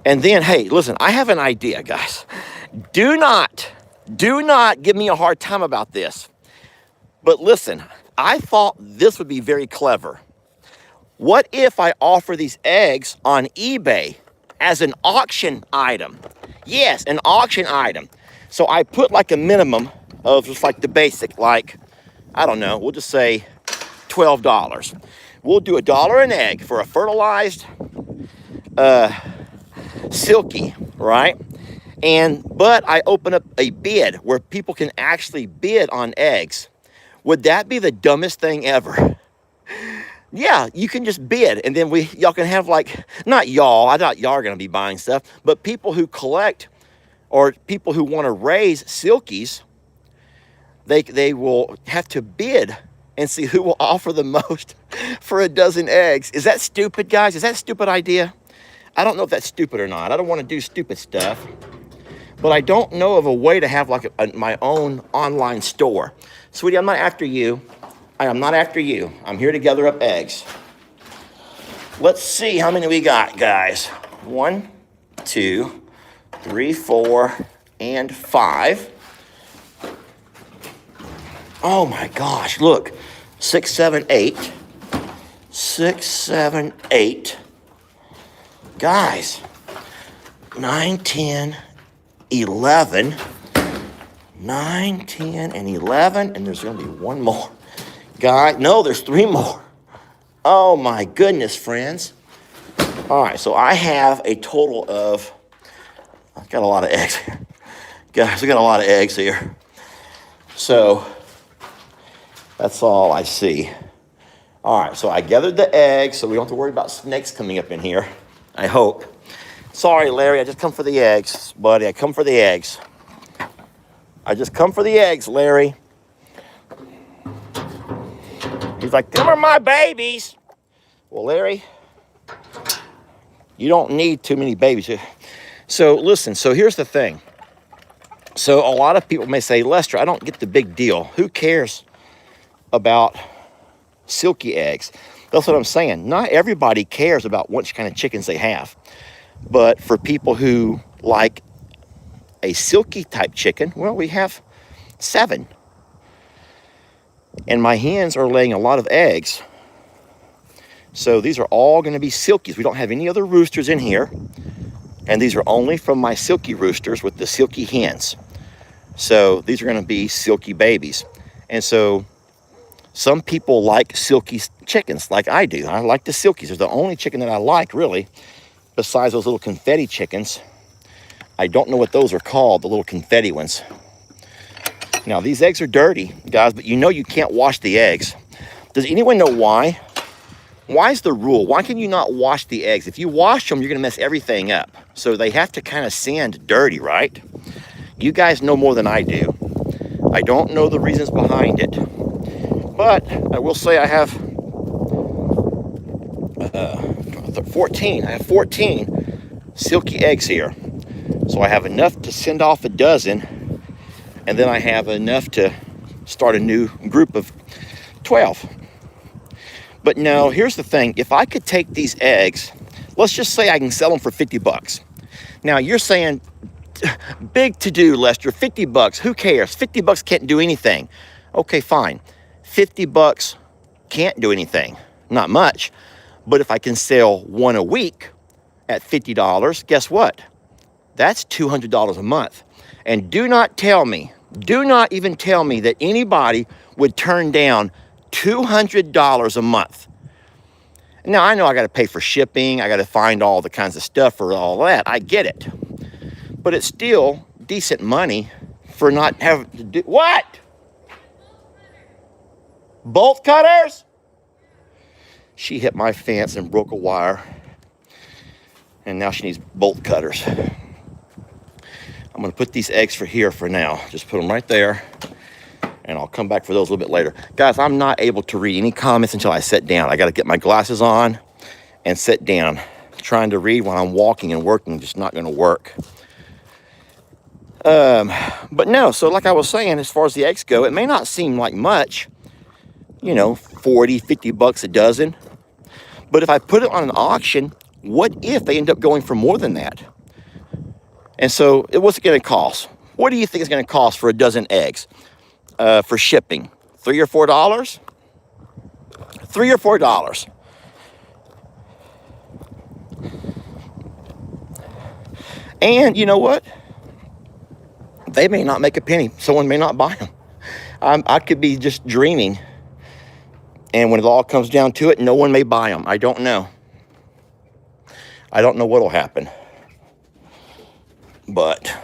And then, hey, listen, I have an idea, guys. Do not give me a hard time about this. But listen, I thought this would be very clever. What if I offer these eggs on eBay as an auction item? Yes, an auction item. So I put like a minimum of just like the basic, like, I don't know, we'll just say $12. We'll do $1 an egg for a fertilized silky, right? But I open up a bid where people can actually bid on eggs. Would that be the dumbest thing ever? Yeah, you can just bid, and then y'all can have like, not y'all, I doubt y'all are gonna be buying stuff, but people who collect or people who want to raise silkies, they will have to bid and see who will offer the most for a dozen eggs. Is that stupid, guys? Is that a stupid idea? I don't know if that's stupid or not. I don't want to do stupid stuff, but I don't know of a way to have like my own online store. Sweetie, I'm not after you. I am not after you. I'm here to gather up eggs. Let's see how many we got, guys. 1, 2, 3, 4, and 5. Oh my gosh, look. 6, 7, 8. 6, 7, 8. Guys, 9, 10, 11. 9, 10, and 11. And there's going to be one more. No, there's 3 more. Oh my goodness, friends. All right, so I have a total of, I've got a lot of eggs here. Guys, we got a lot of eggs here. So that's all I see. All right, so I gathered the eggs, so we don't have to worry about snakes coming up in here, I hope. Sorry, Larry, I just come for the eggs, buddy. I come for the eggs. I just come for the eggs, Larry. He's like, them are my babies. Well, Larry, you don't need too many babies. So listen, so here's the thing. So a lot of people may say, Lester, I don't get the big deal. Who cares about silky eggs? That's what I'm saying. Not everybody cares about what kind of chickens they have. But for people who like a silky type chicken, well, we have 7. And my hens are laying a lot of eggs. So these are all going to be silkies. We don't have any other roosters in here. And these are only from my silky roosters with the silky hens. So these are going to be silky babies. And so some people like silky chickens like I do. I like the silkies. They're the only chicken that I like, really, besides those little confetti chickens. I don't know what those are called, the little confetti ones. Now, these eggs are dirty, guys, but you know you can't wash the eggs. Does anyone know why? Why is the rule? Why can you not wash the eggs? If you wash them, you're going to mess everything up. So they have to kind of sand dirty, right? You guys know more than I do. I don't know the reasons behind it. But I will say I have 14. I have 14 silky eggs here. So I have enough to send off a dozen. And then I have enough to start a new group of 12. But no, here's the thing. If I could take these eggs, let's just say I can sell them for $50. Now you're saying, big to do, Lester, $50. Who cares? $50 can't do anything. Okay, fine. $50 can't do anything. Not much. But if I can sell one a week at $50, guess what? That's $200 a month. And do not even tell me that anybody would turn down $200 a month. Now, I know I got to pay for shipping. I got to find all the kinds of stuff for all that. I get it. But it's still decent money for not having to do what? Bolt cutters? She hit my fence and broke a wire, and now she needs bolt cutters. I'm gonna put these eggs for here for now. Just put them right there, and I'll come back for those a little bit later. Guys, I'm not able to read any comments until I sit down. I gotta get my glasses on and sit down. Trying to read when I'm walking and working, just not gonna work. But no, so like I was saying, as far as the eggs go, it may not seem like much, you know, 40, 50 bucks a dozen. But if I put it on an auction, what if they end up going for more than that? And so, what's it going to cost? What do you think it's going to cost for a dozen eggs for shipping? $3 or $4? $3 or $4. And you know what? They may not make a penny. Someone may not buy them. I could be just dreaming. And when it all comes down to it, no one may buy them. I don't know. I don't know what'll happen. But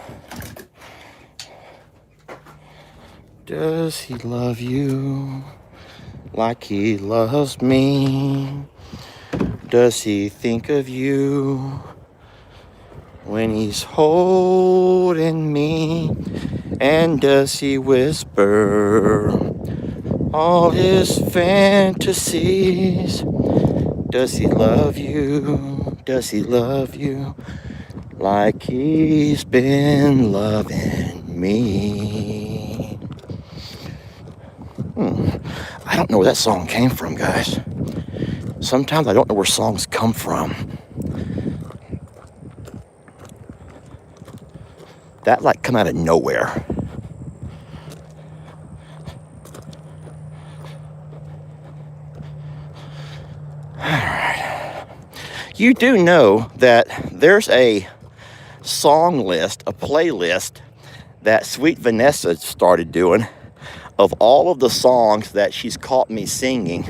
does he love you like he loves me? Does he think of you when he's holding me? And does he whisper all his fantasies? Does he love you? Does he love you like he's been loving me? I don't know where that song came from, guys. Sometimes I don't know where songs come from. That like come out of nowhere. You do know that there's a song list, a playlist that Sweet Vanessa started doing of all of the songs that she's caught me singing.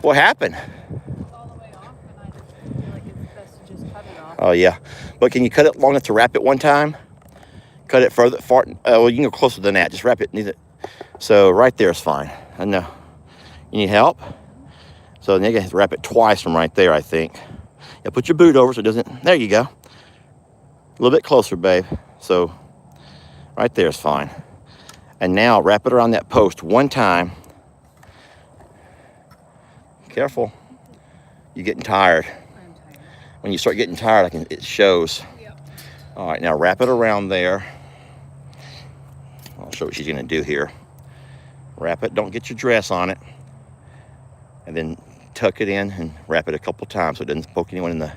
What happened? It's all the way off, and I just feel like it's best to just cut it off. Oh yeah, but can you cut it long enough to wrap it one time? Cut it further, far. Well, you can go closer than that. Just wrap it. So right there is fine. I know. You need help? So then you have to wrap it twice from right there, I think. Yeah, put your boot over so it doesn't. There you go. A little bit closer, babe. So right there is fine. And now wrap it around that post one time. Careful. You're getting tired. I'm tired. When you start getting tired, it shows. Yep. All right, now wrap it around there. I'll show what she's gonna do here. Wrap it, don't get your dress on it. And then tuck it in and wrap it a couple times so it doesn't poke anyone in the...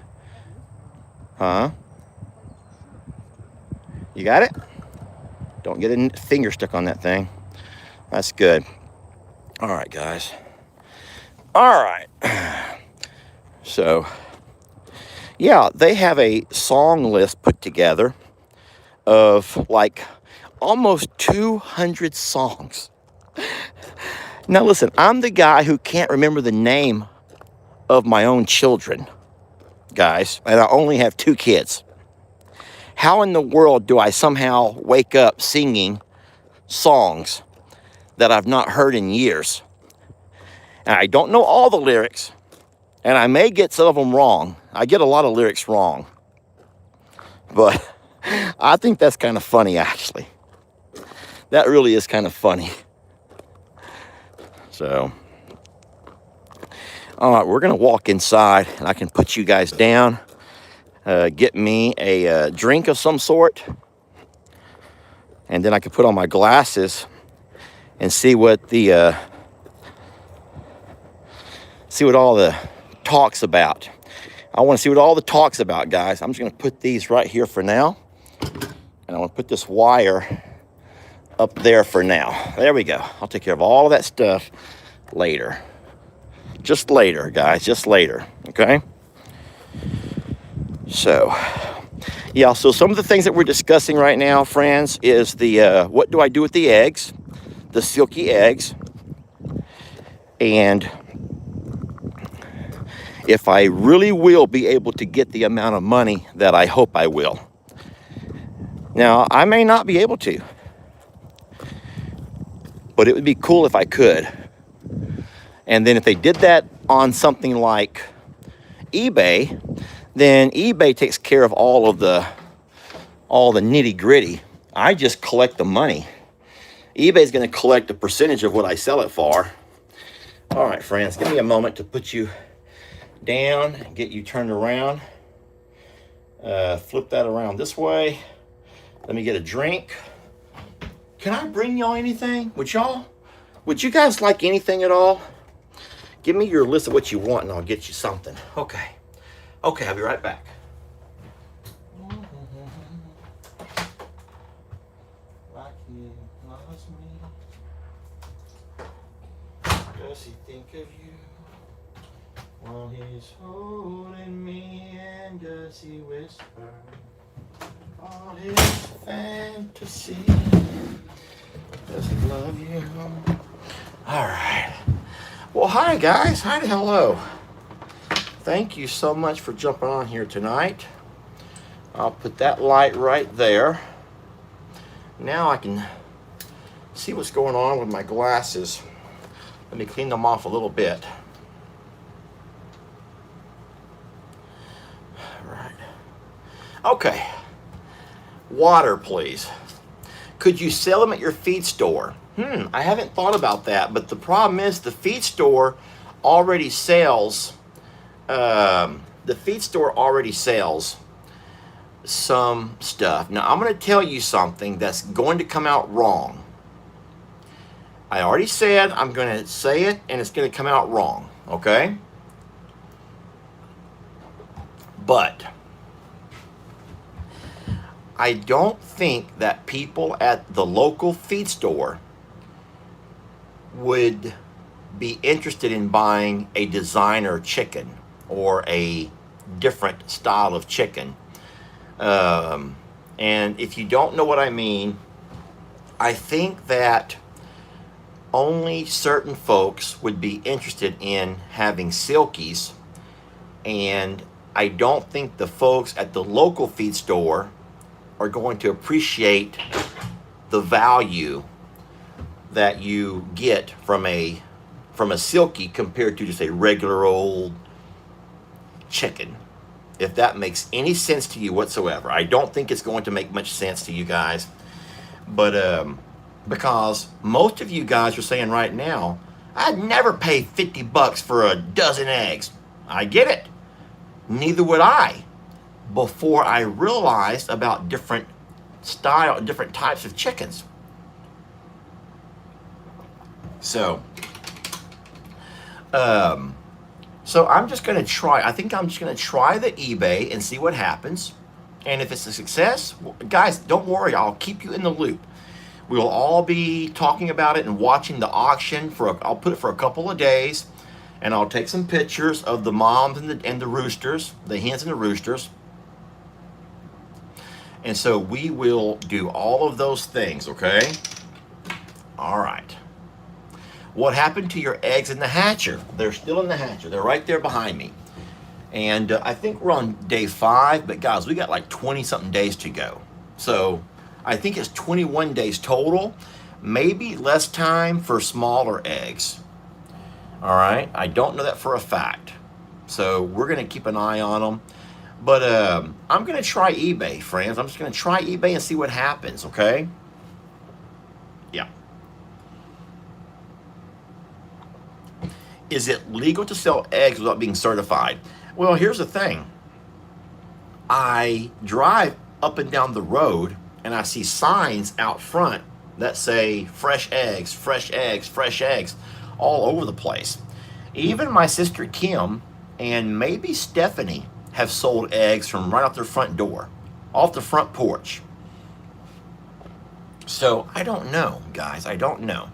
Huh? You got it? Don't get a finger stuck on that thing. That's good. All right, guys. All right. So, yeah, they have a song list put together of like almost 200 songs. Now, listen, I'm the guy who can't remember the name of my own children, guys, and I only have 2 kids. How in the world do I somehow wake up singing songs that I've not heard in years? And I don't know all the lyrics, and I may get some of them wrong. I get a lot of lyrics wrong. But I think that's kind of funny, actually. That really is kind of funny. So, all right, we're going to walk inside, and I can put you guys down. Get me a drink of some sort, and then I can put on my glasses and see what all the talk's about. I want to see what all the talk's about, guys. I'm just going to put these right here for now, and I want to put this wire up there for now. There we go. I'll take care of all of that stuff later. Just later, guys. Just later. Okay? So, yeah. So some of the things that we're discussing right now, friends, is the what do I do with the eggs? The silky eggs. And if I really will be able to get the amount of money that I hope I will. Now, I may not be able to. but it would be cool if I could. And then if they did that on something like eBay, then eBay takes care of all the nitty gritty. I just collect the money. eBay's going to collect a percentage of what I sell it for. All right, friends, give me a moment to put you down and get you turned around. Flip that around this way. Let me get a drink. Can I bring y'all anything? Would you guys like anything at all? Give me your list of what you want and I'll get you something. Okay, I'll be right back. Like he loves me. Does he think of you while he's holding me? And does he whisper all his fantasy? Does he love you? All right. Well, hi guys. Hi, hello. Thank you so much for jumping on here tonight. I'll put that light right there. Now I can see what's going on with my glasses. Let me clean them off a little bit. All right. Okay. Water, please. Could you sell them at your feed store? I haven't thought about that, but the problem is the feed store already sells some stuff. Now I'm going to tell you something that's going to come out wrong. I already said I'm going to say it and it's going to come out wrong, okay? But I don't think that people at the local feed store would be interested in buying a designer chicken or a different style of chicken. And if you don't know what I mean, I think that only certain folks would be interested in having silkies, and I don't think the folks at the local feed store are going to appreciate the value that you get from a silky compared to just a regular old chicken. If that makes any sense to you whatsoever. I don't think it's going to make much sense to you guys, but because most of you guys are saying right now, I'd never pay $50 for a dozen eggs. I get it. Neither would I, before I realized about different types of chickens. So I'm just going to try. I think I'm just going to try the eBay and see what happens. And if it's a success, guys, don't worry. I'll keep you in the loop. We'll all be talking about it and watching the auction I'll put it for a couple of days, and I'll take some pictures of the moms and the roosters, the hens and the roosters. And so we will do all of those things, okay? All right. What happened to your eggs in the hatcher? They're still in the hatcher. They're right there behind me. And I think we're on day 5, but guys, we got like 20-something days to go. So I think it's 21 days total, maybe less time for smaller eggs. All right, I don't know that for a fact. So we're going to keep an eye on them. But I'm going to try eBay, friends. I'm just going to try eBay and see what happens, okay? Yeah. Is it legal to sell eggs without being certified? Well, here's the thing. I drive up and down the road and I see signs out front that say fresh eggs, fresh eggs, fresh eggs all over the place. Even my sister Kim and maybe Stephanie have sold eggs from right off their front door, off the front porch. So I don't know, guys. I don't know.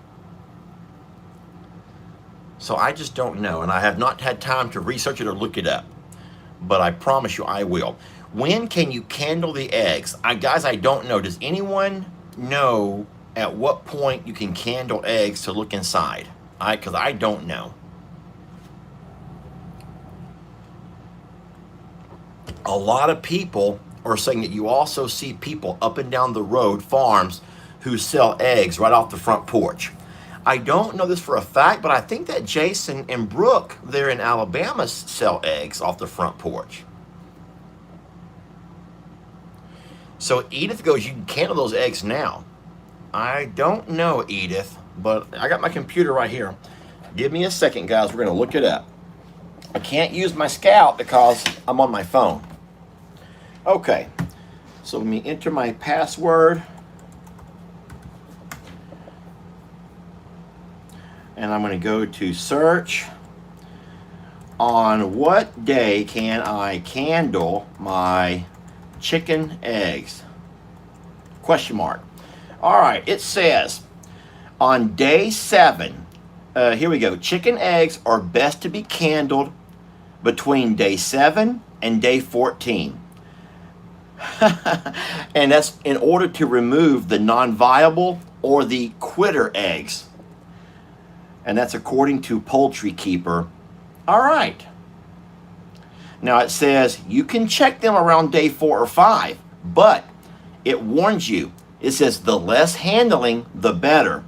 So I just don't know, and I have not had time to research it or look it up. But I promise you I will. When can you candle the eggs? Guys, I don't know. Does anyone know at what point you can candle eggs to look inside? Because I don't know. A lot of people are saying that you also see people up and down the road, farms, who sell eggs right off the front porch. I don't know this for a fact, but I think that Jason and Brooke there in Alabama sell eggs off the front porch. So Edith goes, you can candle those eggs now. I don't know, Edith, but I got my computer right here. Give me a second, guys. We're going to look it up. I can't use my Scout because I'm on my phone. Okay, so let me enter my password. And I'm going to go to search. On what day can I candle my chicken eggs? Question mark. All right, it says on day 7, here we go. Chicken eggs are best to be candled between day 7 and day 14. And that's in order to remove the non-viable or the quitter eggs. And that's according to Poultry Keeper. All right. Now it says you can check them around day 4 or 5, but it warns you. It says the less handling, the better.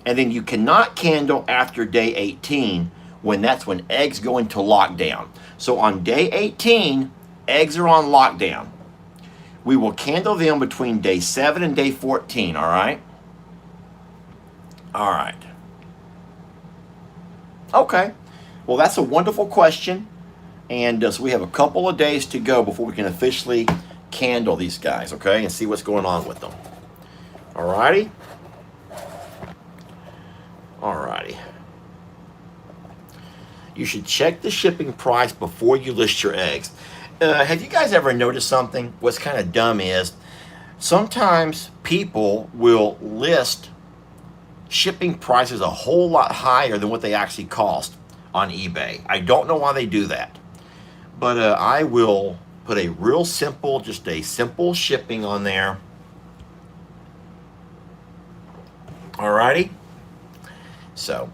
And then you cannot candle after day 18 that's when eggs go into lockdown. So on day 18, eggs are on lockdown. We will candle them between day 7 and day 14, all right? All right. Okay. Well, that's a wonderful question. And so we have a couple of days to go before we can officially candle these guys, okay? And see what's going on with them. All righty? All righty. You should check the shipping price before you list your eggs. Have you guys ever noticed something? What's kind of dumb is sometimes people will list shipping prices a whole lot higher than what they actually cost on eBay. I don't know why they do that. But I will put a real simple, just a simple shipping on there. Alrighty? So,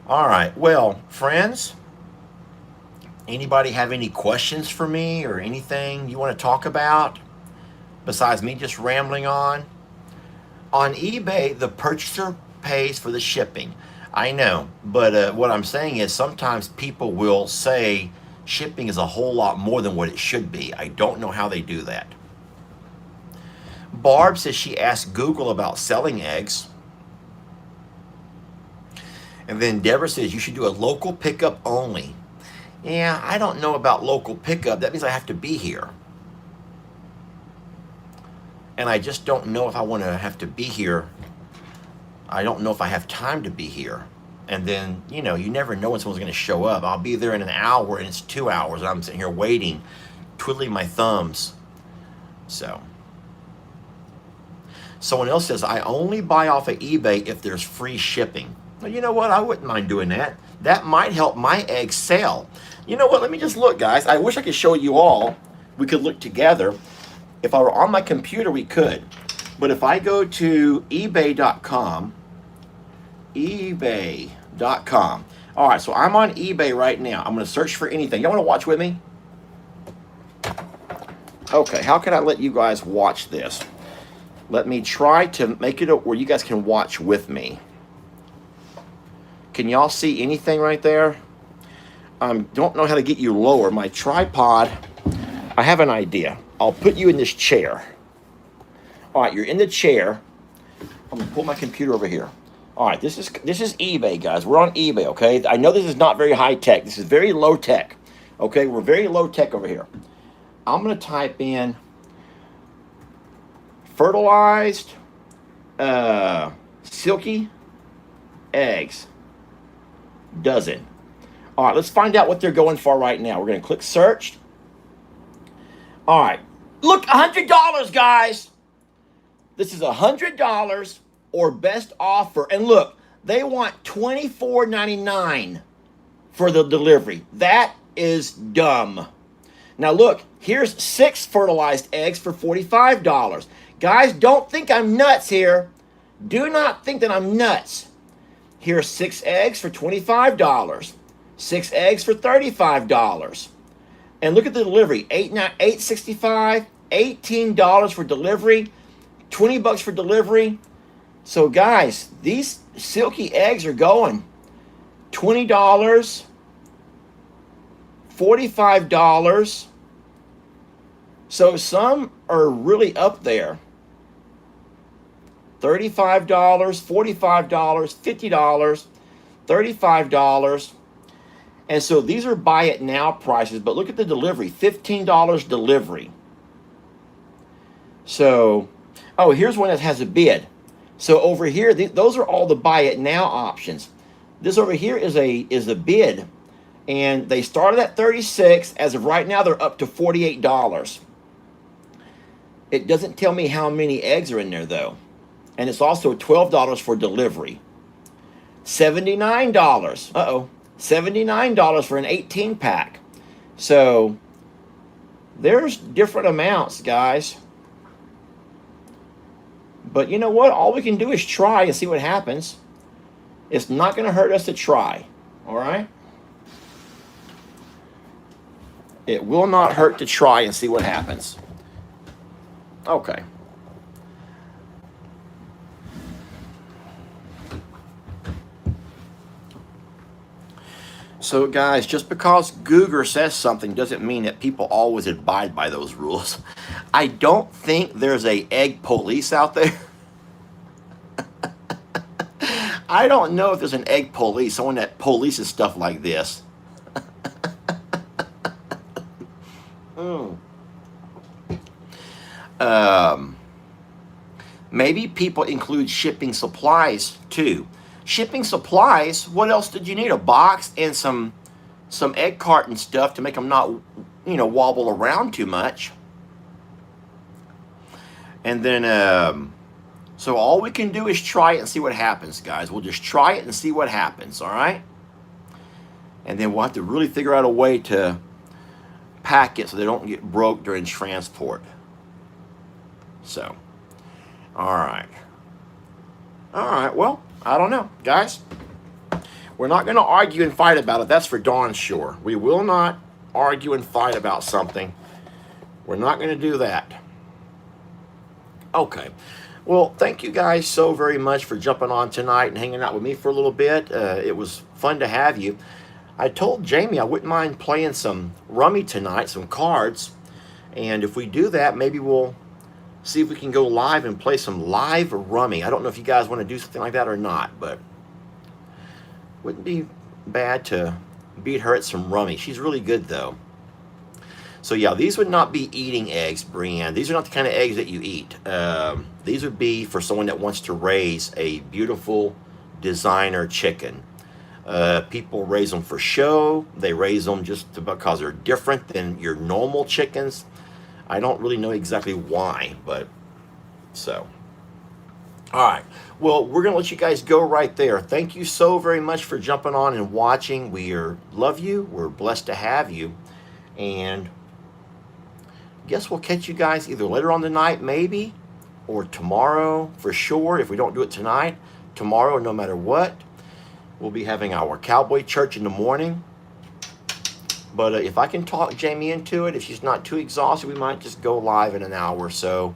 alright. Well, friends, anybody have any questions for me or anything you want to talk about besides me just rambling on? On eBay, the purchaser pays for the shipping. I know, but what I'm saying is sometimes people will say shipping is a whole lot more than what it should be. I don't know how they do that. Barb says she asked Google about selling eggs. And then Deborah says you should do a local pickup only. Yeah, I don't know about local pickup. That means I have to be here. And I just don't know if I want to have to be here. I don't know if I have time to be here. And then, you never know when someone's going to show up. I'll be there in an hour and it's 2 hours. And I'm sitting here waiting, twiddling my thumbs. So. Someone else says, I only buy off of eBay if there's free shipping. Well, you know what? I wouldn't mind doing that. That might help my eggs sell. You know what? Let me just look, guys. I wish I could show you all. We could look together. If I were on my computer, we could. But if I go to ebay.com, ebay.com. All right, so I'm on eBay right now. I'm going to search for anything. Y'all want to watch with me? Okay, how can I let you guys watch this? Let me try to make it where you guys can watch with me. Can y'all see anything right there? Don't know how to get you lower. My tripod, I have an idea. I'll put you in this chair. All right, you're in the chair. I'm going to pull my computer over here. All right, this is eBay, guys. We're on eBay, okay? I know this is not very high tech. This is very low tech, okay? We're very low tech over here. I'm going to type in fertilized silky eggs dozen. All right, let's find out what they're going for right now. We're going to click search. All right, look, $100, guys. This is $100 or best offer. And look, they want $24.99 for the delivery. That is dumb. Now look, here's 6 fertilized eggs for $45. Guys, don't think I'm nuts here. Do not think that I'm nuts. Here's 6 eggs for $25. 6 eggs for $35. And look at the delivery. $8.65, $18 for delivery, $20 for delivery. So guys, these silky eggs are going $20, $45. So some are really up there. $35, $45, $50, $35. And so these are buy it now prices, but look at the delivery, $15 delivery. So, oh, here's one that has a bid. So over here, those are all the buy it now options. This over here is a bid, and they started at 36. As of right now, they're up to $48. It doesn't tell me how many eggs are in there though, and it's also $12 for delivery. $79. $79 for an 18 pack. So there's different amounts, guys. But you know what? All we can do is try and see what happens. It's not going to hurt us to try. All right? It will not hurt to try and see what happens. Okay. So guys, just because Google says something doesn't mean that people always abide by those rules. I don't think there's a egg police out there. I don't know if there's an egg police, someone that polices stuff like this. Maybe people include shipping supplies too. Shipping supplies, what else did you need? A box and some egg carton stuff to make them not, wobble around too much. And then, so all we can do is try it and see what happens, guys. We'll just try it and see what happens, all right? And then we'll have to really figure out a way to pack it so they don't get broke during transport. So, all right. All right, well, I don't know, guys. We're not going to argue and fight about it. That's for darn sure. We will not argue and fight about something. We're not going to do that. Okay. Well, thank you guys so very much for jumping on tonight and hanging out with me for a little bit. It was fun to have you. I told Jamie I wouldn't mind playing some rummy tonight, some cards. And if we do that, maybe we'll see if we can go live and play some live rummy. I don't know if you guys want to do something like that or not, but wouldn't be bad to beat her at some rummy. She's really good though. So yeah, these would not be eating eggs, Brienne. These are not the kind of eggs that you eat. These would be for someone that wants to raise a beautiful designer chicken. People raise them for show. They raise them just because they're different than your normal chickens. I don't really know exactly why, but so. All right. Well, we're going to let you guys go right there. Thank you so very much for jumping on and watching. We love you. We're blessed to have you. And guess we'll catch you guys either later on tonight, maybe, or tomorrow for sure. If we don't do it tonight, tomorrow, no matter what, we'll be having our cowboy church in the morning. But if I can talk Jamie into it, if she's not too exhausted, we might just go live in an hour or so.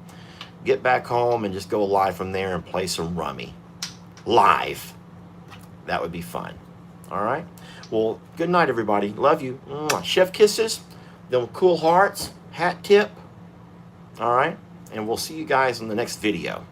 Get back home and just go live from there and play some rummy. Live. That would be fun. All right? Well, good night, everybody. Love you. Mwah. Chef kisses. Them cool hearts. Hat tip. All right? And we'll see you guys in the next video.